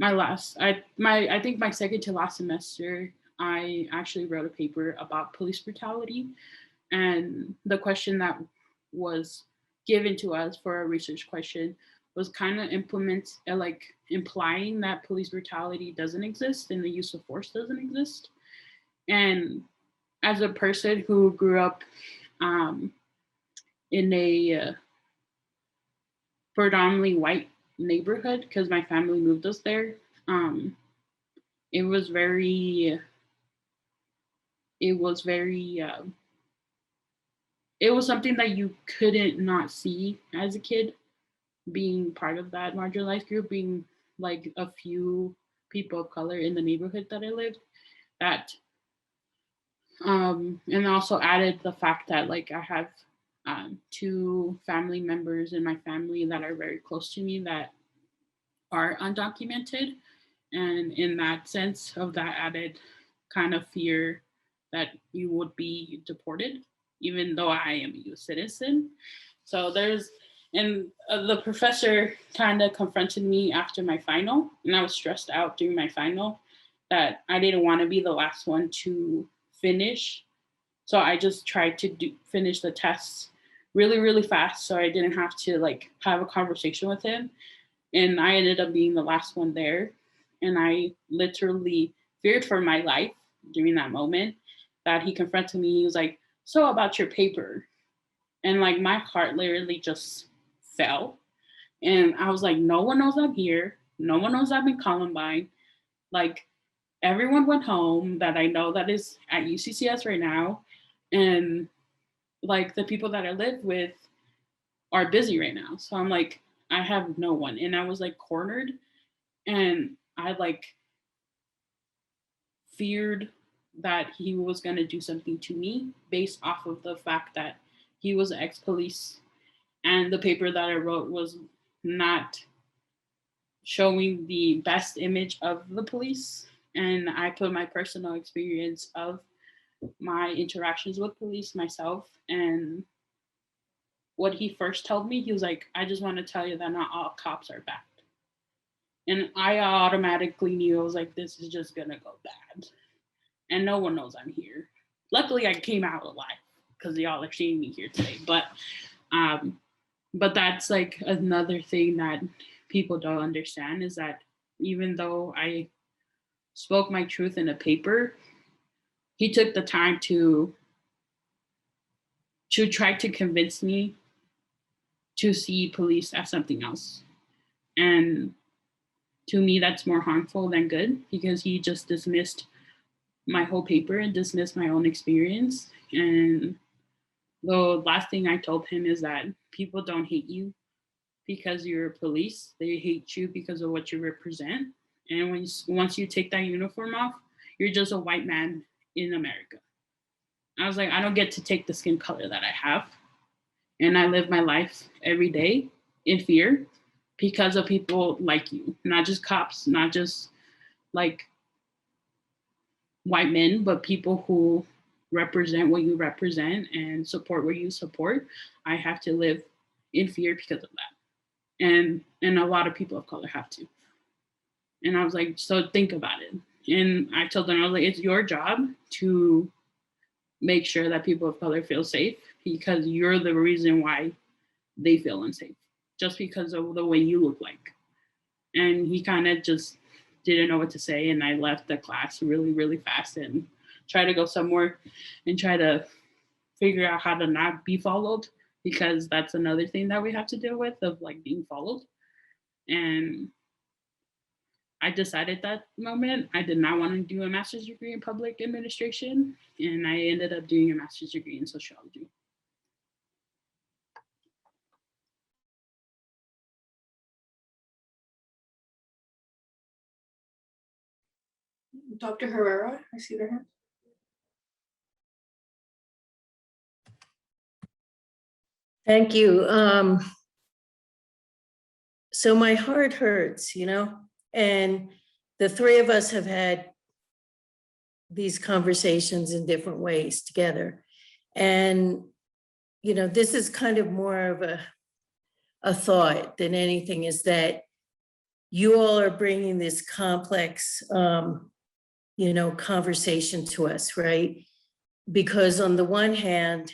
I think my second to last semester, I actually wrote a paper about police brutality, and the question that was given to us for a research question was kind of implying that police brutality doesn't exist and the use of force doesn't exist. And as a person who grew up in a predominantly white neighborhood because my family moved us there, it was very it was very it was something that you couldn't not see as a kid, being part of that marginalized group, being like a few people of color in the neighborhood that I lived. That and also added the fact that like I have two family members in my family that are very close to me that are undocumented, and in that sense of that added kind of fear that you would be deported even though I am a US citizen. So and the professor kind of confronted me after my final, and I was stressed out during my final that I didn't want to be the last one to finish. So I just tried to finish the tests really, really fast so I didn't have to like have a conversation with him. And I ended up being the last one there. And I literally feared for my life during that moment that he confronted me. He was like, so about your paper. And like my heart literally just fell. And I was like, no one knows I'm here. No one knows I'm in Columbine. Like everyone went home that I know that is at UCCS right now. And like the people that I live with are busy right now. So I'm like, I have no one. And I was like cornered, and I like feared that he was going to do something to me based off of the fact that he was ex-police and the paper that I wrote was not showing the best image of the police. And I put my personal experience of my interactions with police myself. And what he first told me, he was like, I just want to tell you that not all cops are bad. And I automatically knew, I was like, this is just going to go bad. And no one knows I'm here. Luckily, I came out alive because y'all are seeing me here today. But that's like another thing that people don't understand is that even though I spoke my truth in a paper, he took the time to try to convince me to see police as something else. And to me, that's more harmful than good because he just dismissed my whole paper and dismissed my own experience. And the last thing I told him is that people don't hate you because you're police. They hate you because of what you represent. And once you take that uniform off, you're just a white man in America. I was like, I don't get to take the skin color that I have. And I live my life every day in fear because of people like you, not just cops, not just like white men, but people who represent what you represent and support what you support. I have to live in fear because of that. And a lot of people of color have to. And I was like, so think about it. And I told them, I was like, it's your job to make sure that people of color feel safe because you're the reason why they feel unsafe, just because of the way you look like. And he kind of just didn't know what to say. And I left the class really, really fast and tried to go somewhere and try to figure out how to not be followed, because that's another thing that we have to deal with, of like being followed. And I decided that moment I did not want to do a master's degree in public administration, and I ended up doing a master's degree in sociology. Dr. Herrera, I see their hand. Thank you. So my heart hurts, and the three of us have had these conversations in different ways together. And, this is kind of more of a thought than anything, is that you all are bringing this complex, conversation to us, right? Because on the one hand,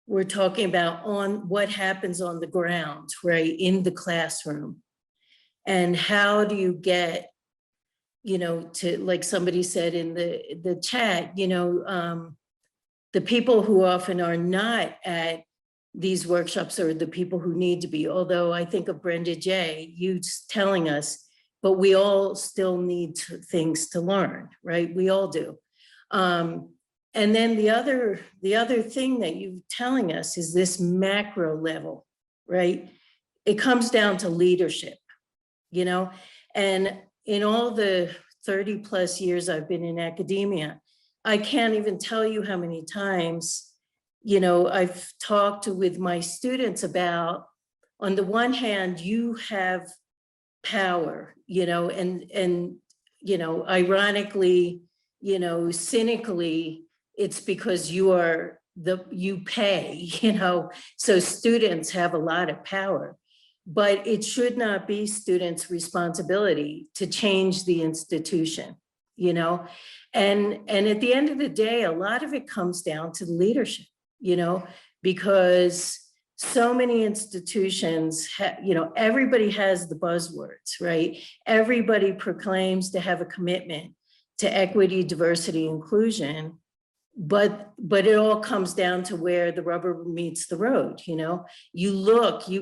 we're talking about on what happens on the ground, right, in the classroom. And how do you get, to, like somebody said in the chat, the people who often are not at these workshops are the people who need to be. Although I think of Brenda J, you telling us, but we all still need things to learn, right? We all do. And then the other thing that you're telling us is this macro level, right? It comes down to leadership, and in all the 30 plus years I've been in academia, I can't even tell you how many times, I've talked with my students about, on the one hand, you have power, and ironically, cynically, it's because you pay, so students have a lot of power, but it should not be students' responsibility to change the institution, and at the end of the day, a lot of it comes down to leadership, because so many institutions, everybody has the buzzwords, right? Everybody proclaims to have a commitment to equity, diversity, inclusion, but it all comes down to where the rubber meets the road. You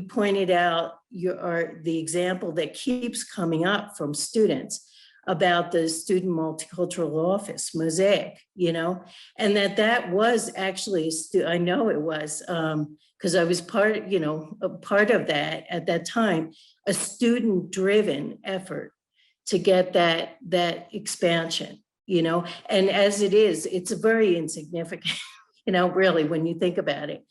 pointed out the example that keeps coming up from students about the student multicultural office, Mosaic, and that was actually, I know it was, because I was a part of that at that time, a student-driven effort to get that expansion, and as it is, it's very insignificant, really, when you think about it.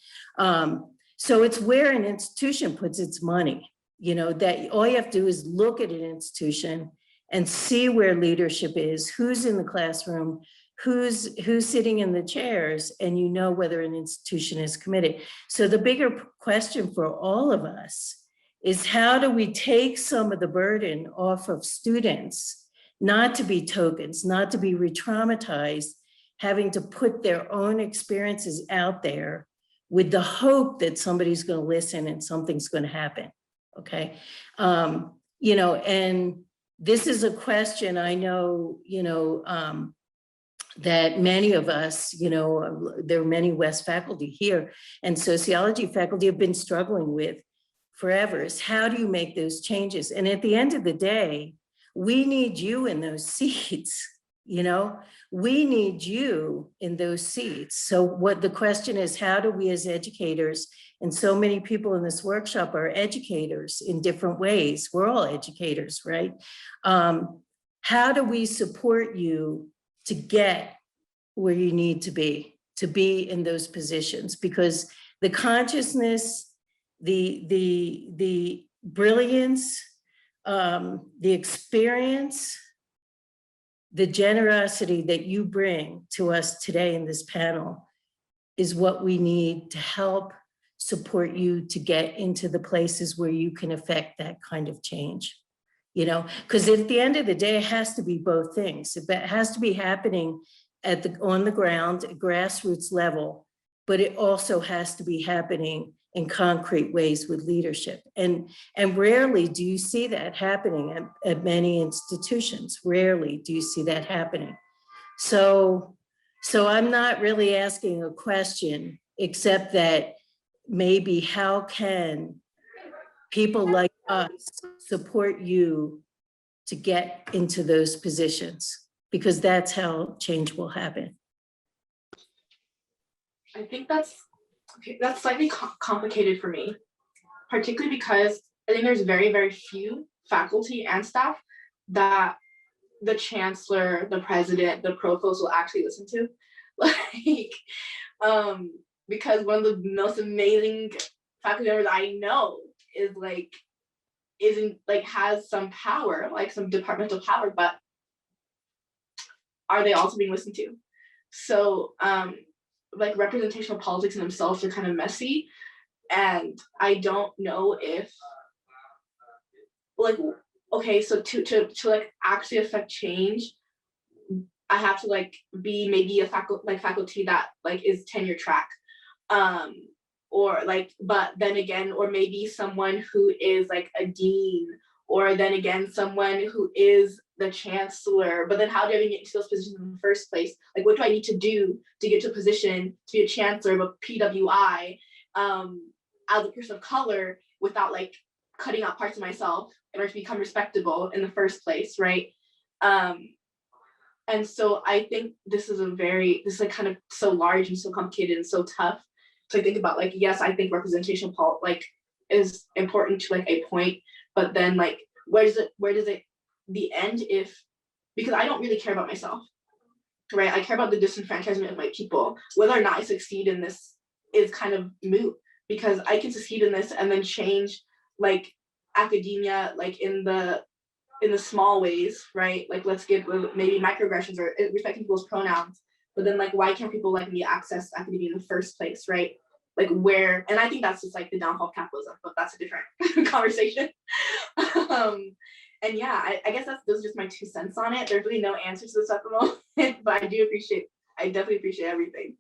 So it's where an institution puts its money, that all you have to do is look at an institution and see where leadership is, who's in the classroom, who's sitting in the chairs, and whether an institution is committed. So the bigger question for all of us is, how do we take some of the burden off of students, not to be tokens, not to be re-traumatized, having to put their own experiences out there with the hope that somebody's going to listen and something's going to happen, okay? And this is a question I know, that many of us, there are many West faculty here and sociology faculty have been struggling with forever, is how do you make those changes? And at the end of the day, we need you in those seats, You know, we need you in those seats. So what the question is, how do we as educators, and so many people in this workshop are educators in different ways. We're all educators, right? How do we support you to get where you need to be in those positions? Because the consciousness, the brilliance, the experience, the generosity that you bring to us today in this panel is what we need to help support you to get into the places where you can affect that kind of change. You know, because at the end of the day, it has to be both things. It has to be happening on the ground, grassroots level, but it also has to be happening in concrete ways with leadership. And rarely do you see that happening at many institutions. Rarely do you see that happening. So I'm not really asking a question, except that maybe how can people like us support you to get into those positions? Because that's how change will happen. I think that's slightly complicated for me, particularly because I think there's very, very few faculty and staff that the chancellor, the president, the provost will actually listen to. Because one of the most amazing faculty members I know has some power, like some departmental power, but are they also being listened to? So representational politics in themselves are kind of messy, and I don't know if so to actually affect change, I have to be maybe a faculty that is tenure track, but then again, or maybe someone who is a dean, or then again someone who is the chancellor. But then how do I even get into those positions in the first place? What do I need to do to get to a position to be a chancellor of a PWI as a person of color without cutting out parts of myself in order to become respectable in the first place, right? And so I think this is kind of so large and so complicated and so tough to think about. Yes, I think representation is important to a point, but then where does it the end because I don't really care about myself, right? I care about the disenfranchisement of my people. Whether or not I succeed in this is kind of moot, because I can succeed in this and then change academia in the small ways, right? Let's give maybe microaggressions or respecting people's pronouns, but then why can't people like me access academia in the first place, right? Where, and I think that's just the downfall of capitalism, but that's a different conversation. And yeah, I guess those are just my 2 cents on it. There's really no answer to this at the moment, but I definitely appreciate everything.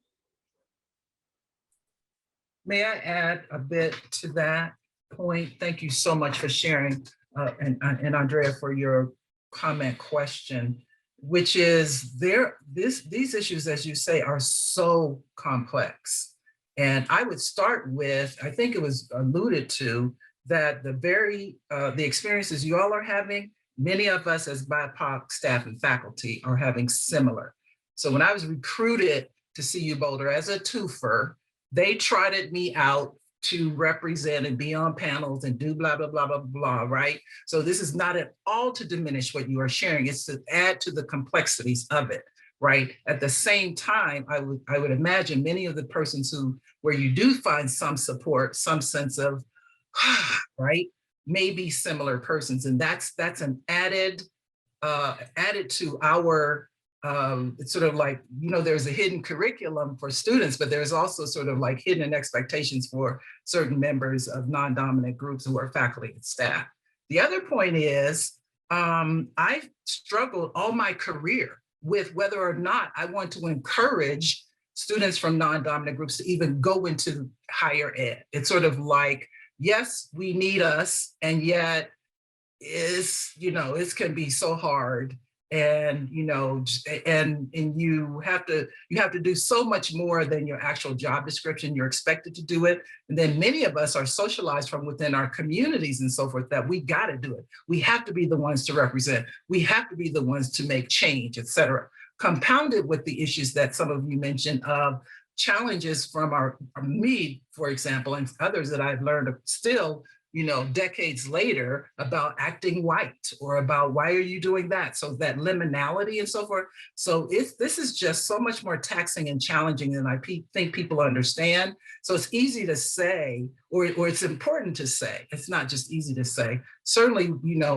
May I add a bit to that point? Thank you so much for sharing, and Andrea, for your comment question, which is these issues, as you say, are so complex. And I would start with, I think it was alluded to, that the experiences you all are having, many of us as BIPOC staff and faculty are having similar. So when I was recruited to CU Boulder as a twofer, they trotted me out to represent and be on panels and do blah, blah, blah, blah, blah, right? So this is not at all to diminish what you are sharing, it's to add to the complexities of it, right? At the same time, I would imagine many of the persons where you do find some support, some sense of, right, maybe similar persons. And that's an added to our, it's sort of there's a hidden curriculum for students, but there's also sort of hidden expectations for certain members of non-dominant groups who are faculty and staff. The other point is, I've struggled all my career with whether or not I want to encourage students from non-dominant groups to even go into higher ed. It's sort of yes, we need us, and yet it can be so hard and and you have to do so much more than your actual job description. You're expected to do it, and then many of us are socialized from within our communities and so forth that we got to do it. We have to be the ones to represent. We have to be the ones to make change, etc. Compounded with the issues that some of you mentioned of challenges from me, for example, and others that I've learned still, decades later, about acting white or about why are you doing that? So that liminality and so forth. So this is just so much more taxing and challenging than I think people understand. So it's easy to say, or it's important to say. It's not just easy to say. Certainly,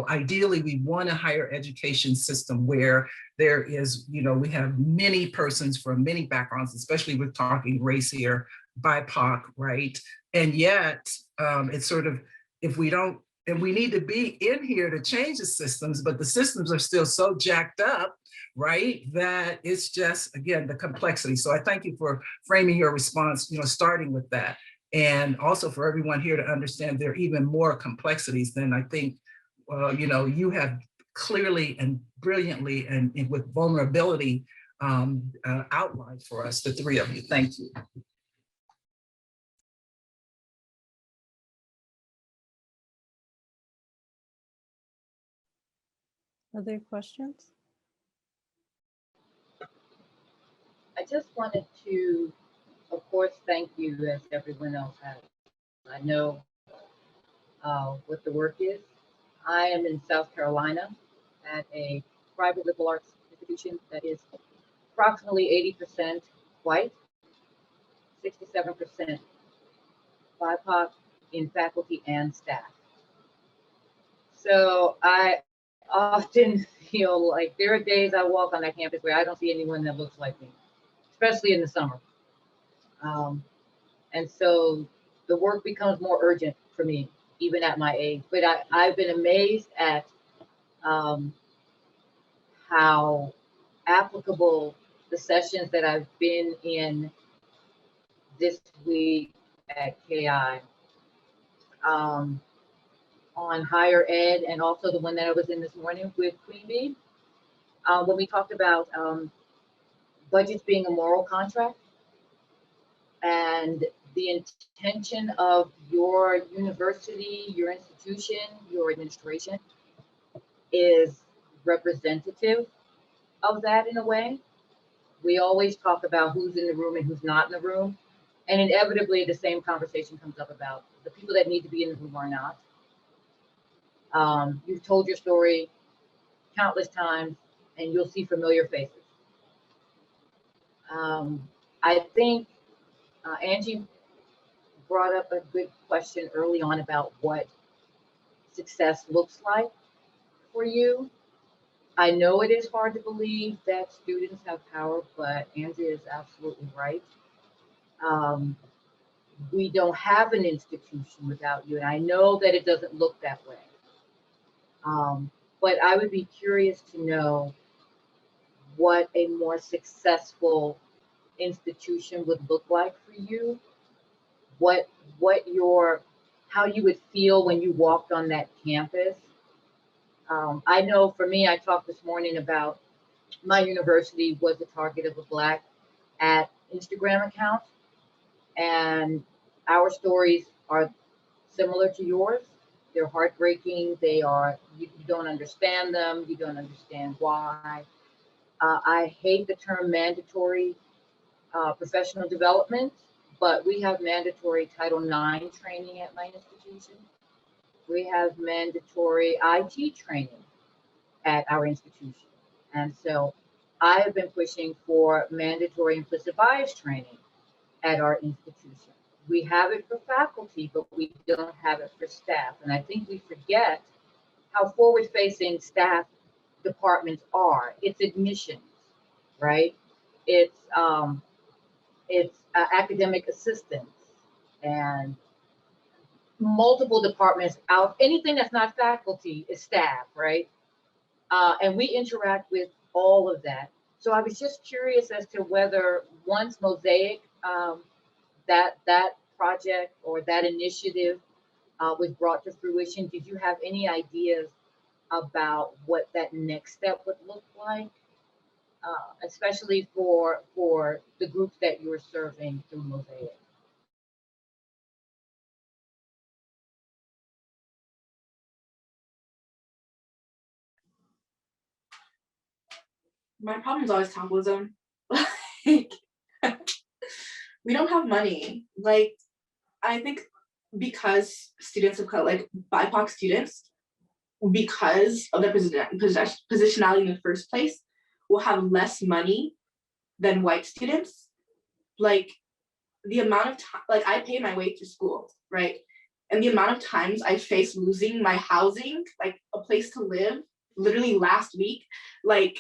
ideally we want a higher education system where there is, we have many persons from many backgrounds, especially with talking race here, BIPOC, right? And yet it's sort of, if we don't, and we need to be in here to change the systems, but the systems are still so jacked up, right? That it's just, again, the complexity. So I thank you for framing your response, starting with that. And also for everyone here to understand there are even more complexities than I think, you have clearly and brilliantly and with vulnerability outlined for us, the three of you. Thank you. Other questions? I just wanted to, of course, thank you as everyone else has. I know what the work is. I am in South Carolina at a private liberal arts institution that is approximately 80% white, 67% BIPOC in faculty and staff. So I often feel like there are days I walk on that campus where I don't see anyone that looks like me, especially in the summer. And so the work becomes more urgent for me, even at my age. But I've been amazed at how applicable the sessions that I've been in this week at KI on higher ed, and also the one that I was in this morning with Queen Bee, when we talked about budgets being a moral contract and the intention of your university, your institution, your administration is representative of that in a way. We always talk about who's in the room and who's not in the room. And inevitably the same conversation comes up about the people that need to be in the room are not. You've told your story countless times and you'll see familiar faces. I think Angie brought up a good question early on about what success looks like for you. I know it is hard to believe that students have power, but Andrea is absolutely right. We don't have an institution without you, and I know that it doesn't look that way. But I would be curious to know what a more successful institution would look like for you. How you would feel when you walked on that campus. I know for me, I talked this morning about my university was the target of a Black at Instagram account, and our stories are similar to yours. They're heartbreaking. You don't understand them. You don't understand why. I hate the term mandatory professional development, but we have mandatory Title IX training at my institution. We have mandatory IT training at our institution. And so I have been pushing for mandatory implicit bias training at our institution. We have it for faculty, but we don't have it for staff. And I think we forget how forward-facing staff departments are. It's admissions, right? It's academic assistance and multiple departments out. Anything that's not faculty is staff, right? And we interact with all of that. So I was just curious as to whether once Mosaic, that project or that initiative was brought to fruition, did you have any ideas about what that next step would look like, especially for the groups that you're serving through Mosaic? My problem is always capitalism. Like, we don't have money. Like, I think because students of color, like BIPOC students, because of their positionality in the first place, will have less money than white students. Like, the amount of time, like I pay my way through school, right? And the amount of times I faced losing my housing, like a place to live, literally last week, like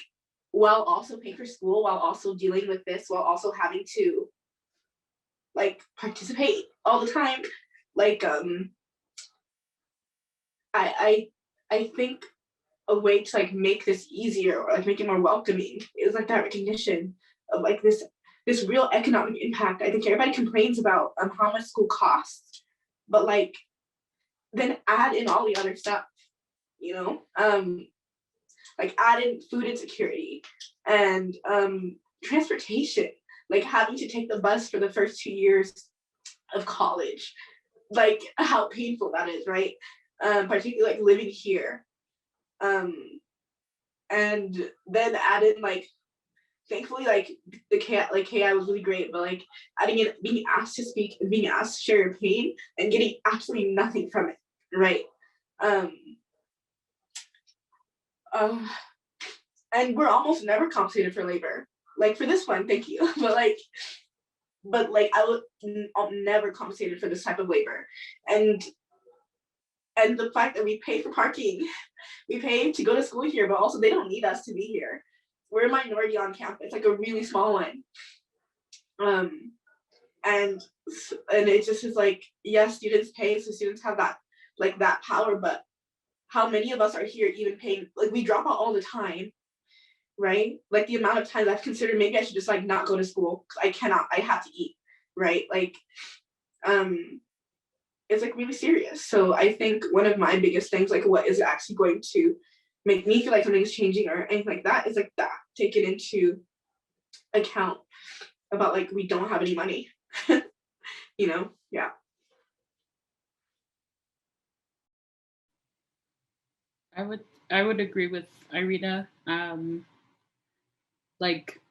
while also paying for school, while also dealing with this, while also having to like participate all the time. Like I think a way to like make this easier or like make it more welcoming is like that recognition of like this real economic impact. I think everybody complains about how much school costs, but like then add in all the other stuff, you know, like add in food insecurity and transportation, like having to take the bus for the first 2 years of college, like how painful that is, right? Particularly like living here. And then add in like, thankfully, like the KI was really great, but like adding in being asked to speak and being asked to share your pain and getting absolutely nothing from it, right? And we're almost never compensated for labor. Like for this one, thank you, but like I'm never compensated for this type of labor, and the fact that we pay for parking, we pay to go to school here, but also they don't need us to be here. We're a minority on campus, like a really small one. And it just is like, yes, students pay, so students have that like that power, but how many of us are here even paying? Like we drop out all the time, right? Like the amount of times I've considered maybe I should just like not go to school because I cannot, I have to eat, right? Like it's like really serious. So I think one of my biggest things, like what is actually going to make me feel like something's changing or anything like that, is like that, take it into account about like we don't have any money. You know, yeah. I would agree with Irina. Like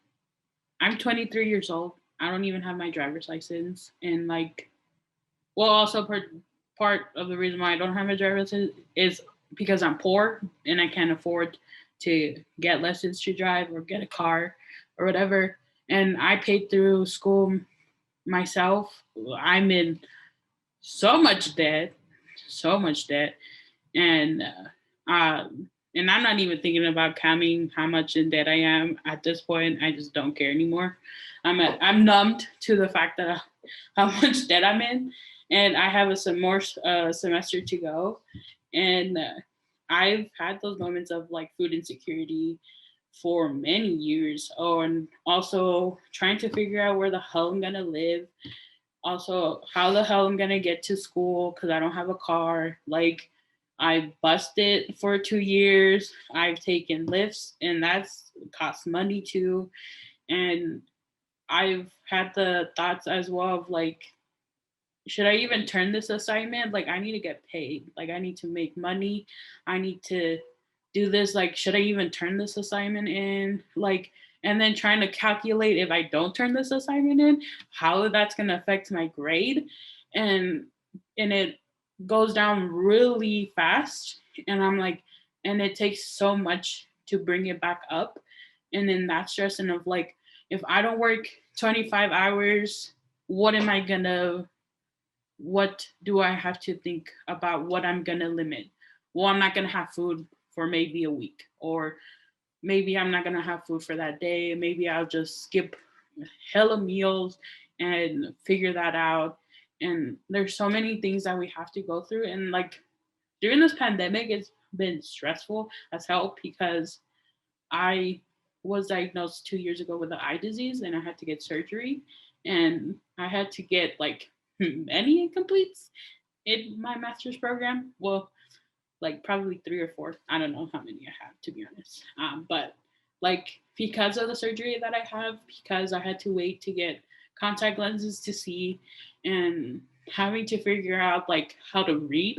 I'm 23 years old. I don't even have my driver's license, and like, well, also part of the reason why I don't have my driver's license is because I'm poor and I can't afford to get lessons to drive or get a car or whatever. And I paid through school myself. I'm in so much debt, so much debt, and and I'm not even thinking about counting how much in debt I am at this point. I just don't care anymore. I'm numbed to the fact that how much debt I'm in, and I have some more semester to go, and I've had those moments of like food insecurity for many years, and also trying to figure out where the hell I'm gonna live, also how the hell I'm gonna get to school because I don't have a car. Like I busted for 2 years. I've taken lifts and that's cost money too. And I've had the thoughts as well of like, should I even turn this assignment? Like I need to get paid. Like I need to make money. I need to do this. Like, should I even turn this assignment in? Like, and then trying to calculate if I don't turn this assignment in, how that's gonna affect my grade. And it goes down really fast. And I'm like, and it takes so much to bring it back up. And then that stress and of like, if I don't work 25 hours, what do I have to think about what I'm gonna limit? Well, I'm not gonna have food for maybe a week, or maybe I'm not gonna have food for that day. Maybe I'll just skip hella meals and figure that out. And there's so many things that we have to go through. And like during this pandemic, it's been stressful as hell because I was diagnosed 2 years ago with an eye disease and I had to get surgery. And I had to get like many incompletes in my master's program. Well, like probably 3 or 4. I don't know how many I have, to be honest. But like because of the surgery that I have, because I had to wait to get contact lenses to see, and having to figure out like how to read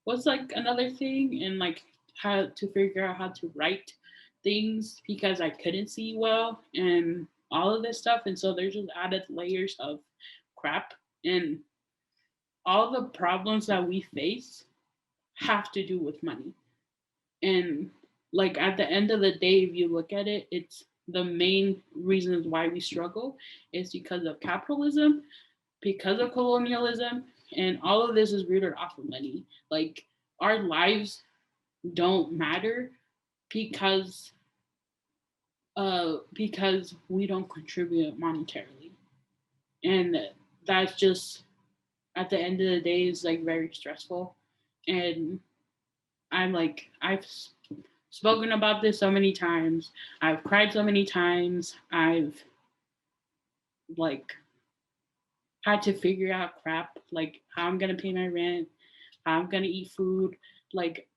was like another thing, and like how to figure out how to write things because I couldn't see well and all of this stuff. And so there's just added layers of crap, and all the problems that we face have to do with money. And like at the end of the day, if you look at it, it's the main reasons why we struggle is because of capitalism, because of colonialism, and all of this is rooted off of money. Like our lives don't matter because because we don't contribute monetarily. And that's just at the end of the day is like very stressful. And I'm like I've spoken about this so many times. I've cried so many times. I've like had to figure out crap like how I'm gonna pay my rent, how I'm gonna eat food, like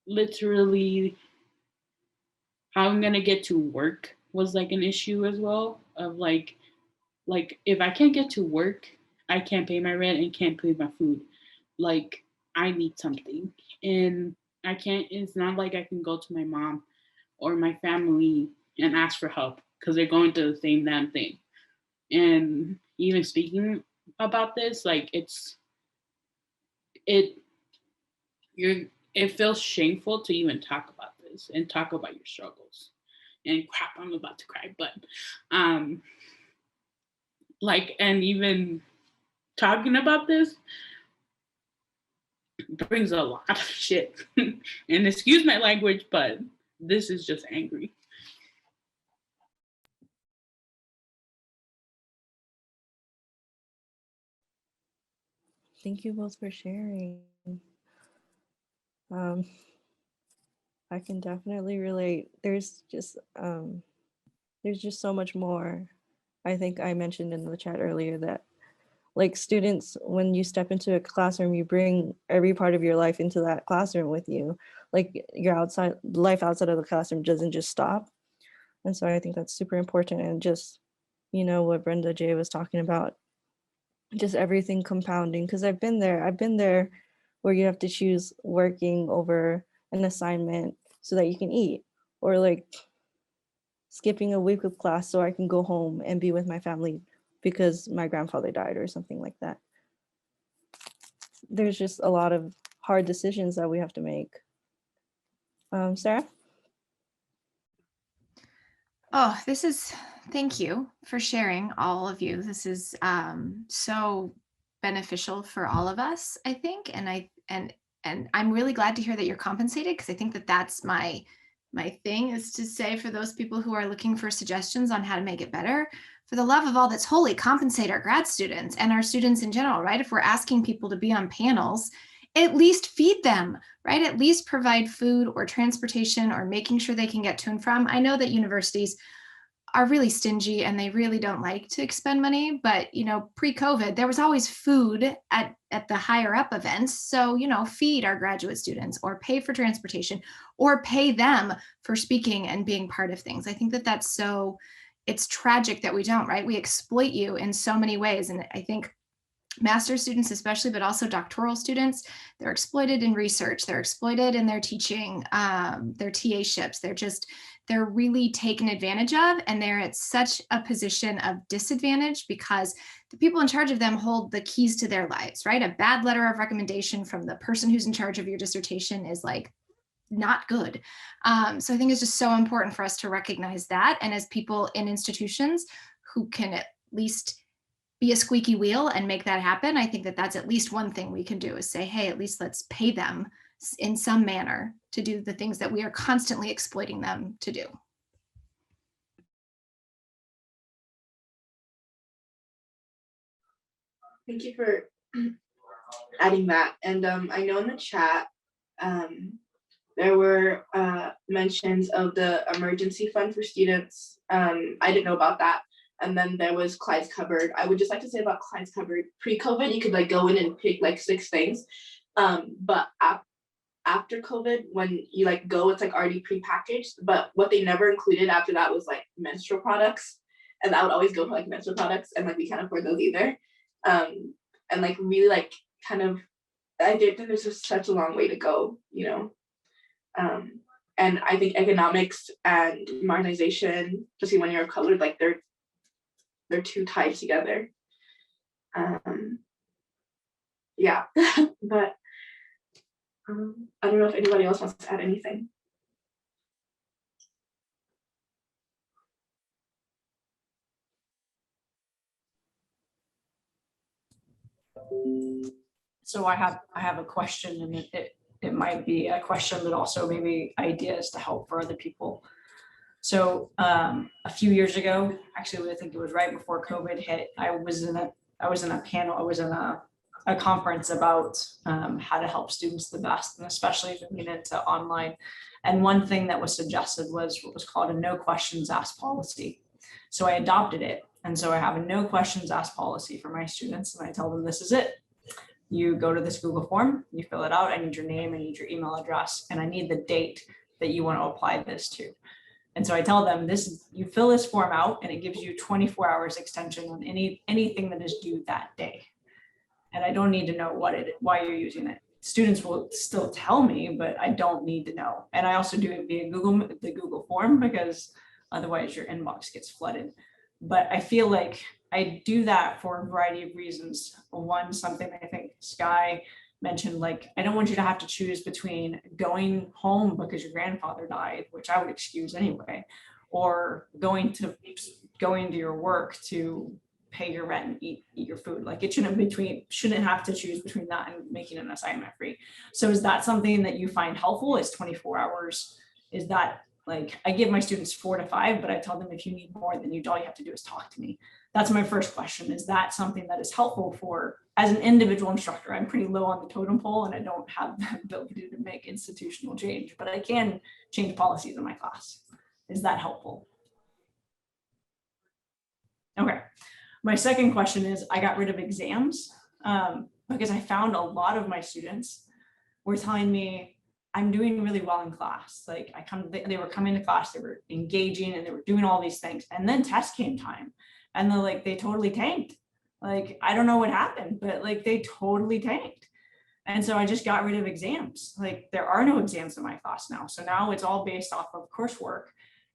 literally how I'm gonna get to work was like an issue as well. Of like if I can't get to work, I can't pay my rent and can't pay my food. Like I need something. And I can't it's not like I can go to my mom or my family and ask for help because they're going through the same damn thing. And even speaking about this, like it you're it feels shameful to even talk about this and talk about your struggles. And crap, I'm about to cry, but like and even talking about this brings a lot of shit. And excuse my language, but this is just angry. Thank you both for sharing. I can definitely relate. There's just so much more. I think I mentioned in the chat earlier that like students, when you step into a classroom, you bring every part of your life into that classroom with you. Like your life outside of the classroom doesn't just stop. And so I think that's super important. And just, what Brenda J was talking about, just everything compounding. Because I've been there where you have to choose working over an assignment so that you can eat, or like skipping a week of class so I can go home and be with my family because my grandfather died or something like that. There's just a lot of hard decisions that we have to make. Sarah? Oh, thank you for sharing, all of you. This is so beneficial for all of us, I think. And I'm really glad to hear that you're compensated, because I think that that's my thing, is to say, for those people who are looking for suggestions on how to make it better, for the love of all that's holy, compensate our grad students and our students in general, right? If we're asking people to be on panels, at least feed them, right? At least provide food or transportation or making sure they can get to and from. I know that universities are really stingy and they really don't like to expend money, but pre-COVID, there was always food at the higher up events. So, feed our graduate students or pay for transportation or pay them for speaking and being part of things. I think that it's tragic that we don't, right? We exploit you in so many ways. And I think master's students especially, but also doctoral students, they're exploited in research, they're exploited in their teaching, their TA-ships, they're really taken advantage of, and they're at such a position of disadvantage because the people in charge of them hold the keys to their lives, right? A bad letter of recommendation from the person who's in charge of your dissertation is like not good. So I think it's just so important for us to recognize that. And as people in institutions who can at least be a squeaky wheel and make that happen, I think that that's at least one thing we can do, is say, hey, at least let's pay them in some manner to do the things that we are constantly exploiting them to do. Thank you for adding that. And I know in the chat, there were mentions of the emergency fund for students. I didn't know about that. And then there was Clyde's Cupboard. I would just like to say about Clyde's Cupboard, pre-COVID, you could like go in and pick like 6 things. But after COVID, when you like go, it's like already prepackaged. But what they never included after that was like menstrual products. And I would always go for like menstrual products, and like we can't afford those either. And like really like kind of, I think there's just such a long way to go, you know. And I think economics and modernization, especially when you're colored, like they're too tied together. Yeah, but I don't know if anybody else wants to add anything. So I have a question, and it might be a question, but also maybe ideas to help for other people. So a few years ago, actually, I think it was right before COVID hit, I was in a panel, I was in a conference about how to help students the best, and especially moving into online. And one thing that was suggested was what was called a no questions asked policy. So I adopted it. And so I have a no questions asked policy for my students, and I tell them this is it. You go to this Google form, you fill it out. I need your name, I need your email address, and I need the date that you want to apply this to. And so I tell them this, you fill this form out and it gives you 24 hours extension on anything that is due that day. And I don't need to know why you're using it. Students will still tell me, but I don't need to know. And I also do it via the Google form, because otherwise your inbox gets flooded. But I feel like I do that for a variety of reasons. One, something I think Sky mentioned, like, I don't want you to have to choose between going home because your grandfather died, which I would excuse anyway, or going to your work to pay your rent and eat your food. Like, it shouldn't have to choose between that and making an assignment free. So is that something that you find helpful? Is 24 hours, is that, like, I give my students 4 to 5, but I tell them if you need more, then all you have to do is talk to me. That's my first question. Is that something that is helpful for, as an individual instructor? I'm pretty low on the totem pole and I don't have the ability to make institutional change, but I can change policies in my class. Is that helpful? Okay. My second question is, I got rid of exams because I found a lot of my students were telling me, I'm doing really well in class. Like, they were coming to class, they were engaging and they were doing all these things. And then test came time and they totally tanked. Like, I don't know what happened, but like they totally tanked. And so I just got rid of exams. Like, there are no exams in my class now. So now it's all based off of coursework.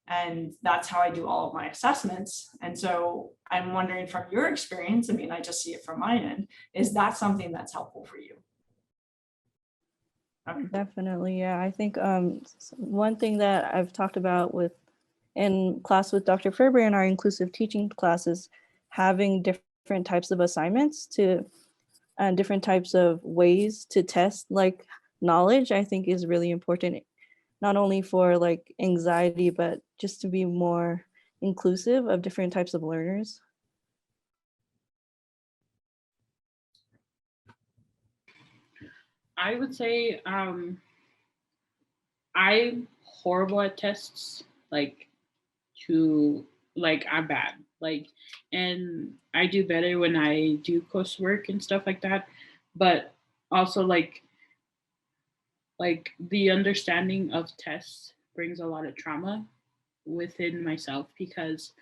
And that's how I do all of my assessments. And so I'm wondering, from your experience, I mean, I just see it from my end, is that something that's helpful for you? Definitely, yeah. I think one thing that I've talked about in class with Dr. Ferber in our inclusive teaching classes, having different types of assignments and different types of ways to test like knowledge, I think is really important, not only for like anxiety, but just to be more inclusive of different types of learners. I would say I'm horrible at tests. I'm bad. And I do better when I do coursework and stuff like that. But also like the understanding of tests brings a lot of trauma within myself, because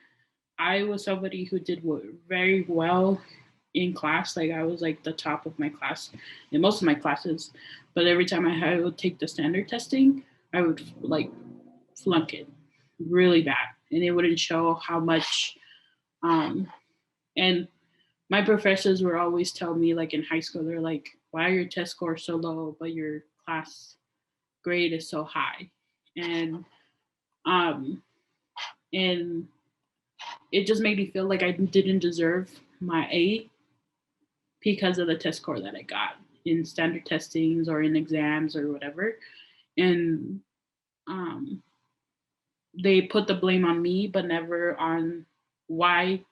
I was somebody who did very well in class. Like, I was like the top of my class in most of my classes, but every time I would take the standard testing, I would like flunk it really bad, and it wouldn't show how much. And my professors would always tell me, like in high school, they're like, "Why are your test scores so low, but your class grade is so high?" And and it just made me feel like I didn't deserve my A because of the test score that I got in standard testings or in exams or whatever. And they put the blame on me, but never on the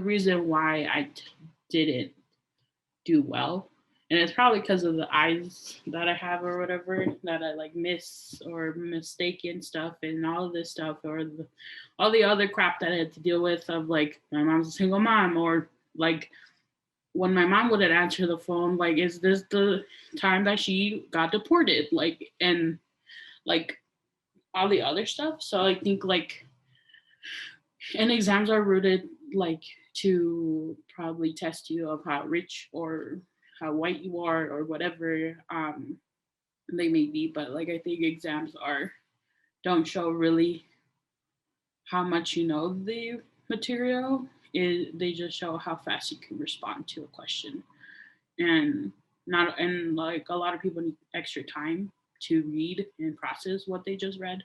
reason why I didn't do well. And it's probably because of the eyes that I have or whatever, that I like miss or mistaken stuff and all of this stuff, or all the other crap that I had to deal with, of like, my mom's a single mom, or like when my mom wouldn't answer the phone, like, is this the time that she got deported? Like, and like all the other stuff. So I think like, and exams are rooted like to probably test you of how rich or how white you are or whatever they may be. But like, I think exams don't show really how much you know the material. They just show how fast you can respond to a question, and not and like a lot of people need extra time to read and process what they just read.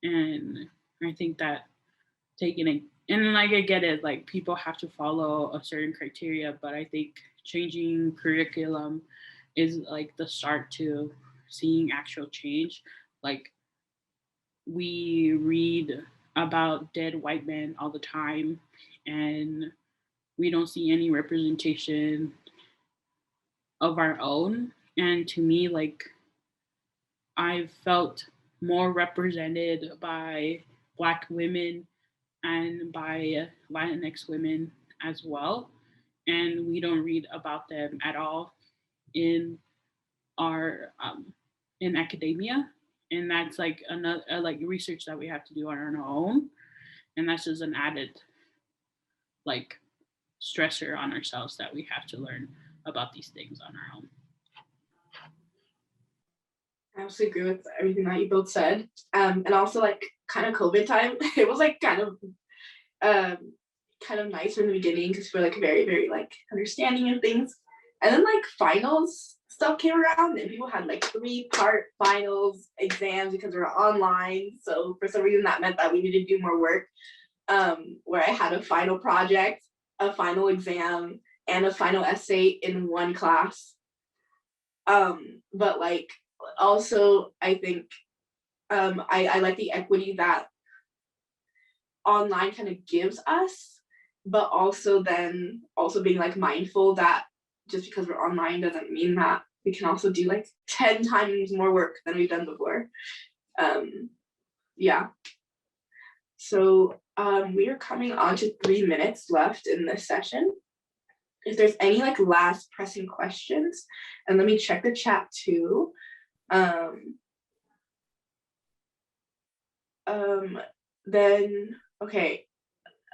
And I think that taking it, and like I get it, like people have to follow a certain criteria, but I think changing curriculum is like the start to seeing actual change. Like, we read about dead white men all the time, and we don't see any representation of our own. And to me, like, I felt more represented by Black women and by Latinx women as well. And we don't read about them at all in our in academia. And that's like another like research that we have to do on our own. And that's just an added like stressor on ourselves that we have to learn about these things on our own. I absolutely agree with everything that you both said. And also like kind of COVID time, it was like kind of nice from the beginning because we're like very, very like understanding of things. And then like finals stuff came around and people had like 3-part finals exams because we were online. So for some reason that meant that we needed to do more work. Where I had a final project, a final exam, and a final essay in one class. But like also I think I like the equity that online kind of gives us, but also then also being like mindful that just because we're online doesn't mean that we can also do like 10 times more work than we've done before. Yeah. So we are coming on to 3 minutes left in this session. If there's any like last pressing questions, and let me check the chat too. Then okay.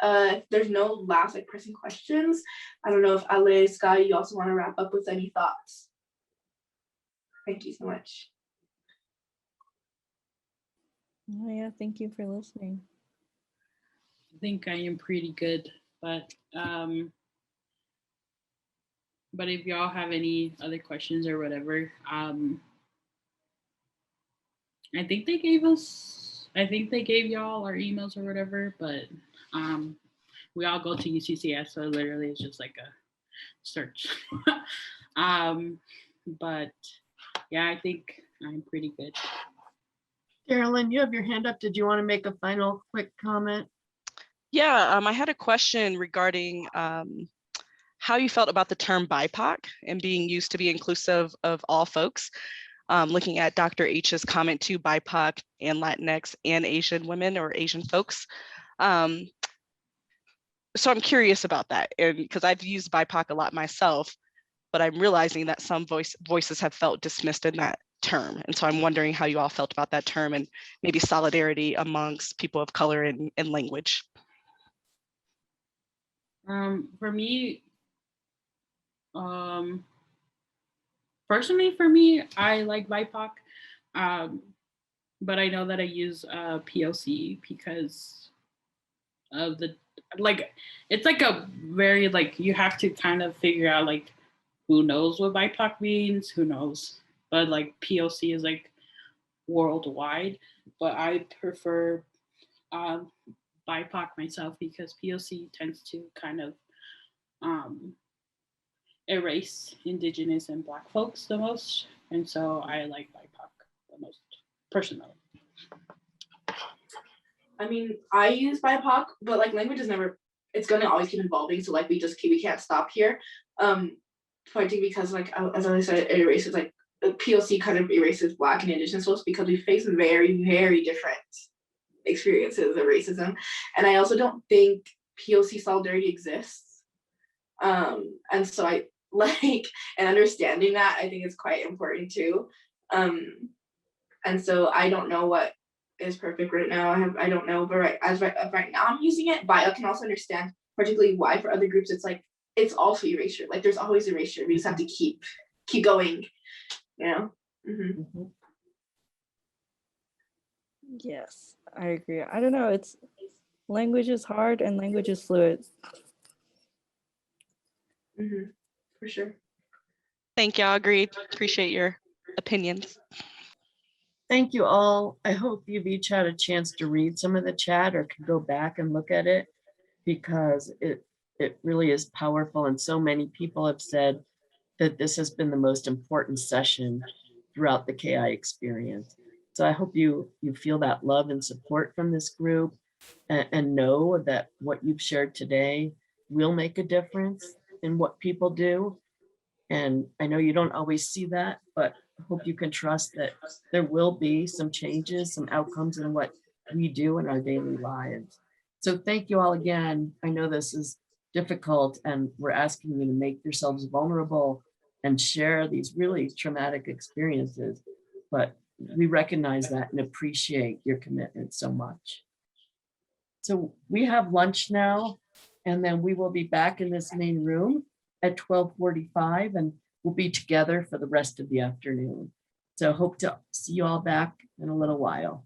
If there's no last like pressing questions, I don't know if Ale, Sky, you also want to wrap up with any thoughts. Thank you so much. Oh, yeah, thank you for listening. I think I am pretty good, but if y'all have any other questions or whatever, I think they gave y'all our emails or whatever, but we all go to UCCS, so literally it's just like a search. But yeah, I think I'm pretty good. Carolyn, you have your hand up. Did you want to make a final quick comment? Yeah, I had a question regarding how you felt about the term BIPOC and being used to be inclusive of all folks. Looking at Dr. H's comment to BIPOC and Latinx and Asian women or Asian folks. So I'm curious about that, and because I've used BIPOC a lot myself, but I'm realizing that some voices have felt dismissed in that term. And so I'm wondering how you all felt about that term and maybe solidarity amongst people of color and language. For me, personally for me, I like BIPOC, but I know that I use POC because of the, like, it's like a very, like, you have to kind of figure out, like, who knows what BIPOC means, who knows, but like POC is like worldwide, but I prefer BIPOC myself because POC tends to kind of erase Indigenous and Black folks the most, and so I like BIPOC the most personally. I mean, I use BIPOC, but like language is never, it's gonna always keep evolving. So like we can't stop here. Pointing because like as I said, it erases like POC kind of erases Black and Indigenous folks because we face very, very different experiences of racism. And I also don't think POC solidarity exists. And so I like, and understanding that I think is quite important too. And so I don't know what is perfect right now. I don't know, but right now I'm using it, but I can also understand particularly why for other groups it's like it's also erasure. Like there's always erasure. We just have to keep going, you know. Mm-hmm. Yes, I agree. I don't know. It's language is hard and language is fluid. Mm-hmm. For sure. Thank y'all. Agreed. Appreciate your opinions. Thank you all. I hope you've each had a chance to read some of the chat or can go back and look at it, because it really is powerful. And so many people have said that this has been the most important session throughout the KI experience. So I hope you feel that love and support from this group, and know that what you've shared today will make a difference in what people do. And I know you don't always see that, but I hope you can trust that there will be some changes, some outcomes in what we do in our daily lives. So thank you all again. I know this is difficult, and we're asking you to make yourselves vulnerable and share these really traumatic experiences, but we recognize that and appreciate your commitment so much. So we have lunch now, and then we will be back in this main room at 12:45, and we'll be together for the rest of the afternoon. So hope to see you all back in a little while.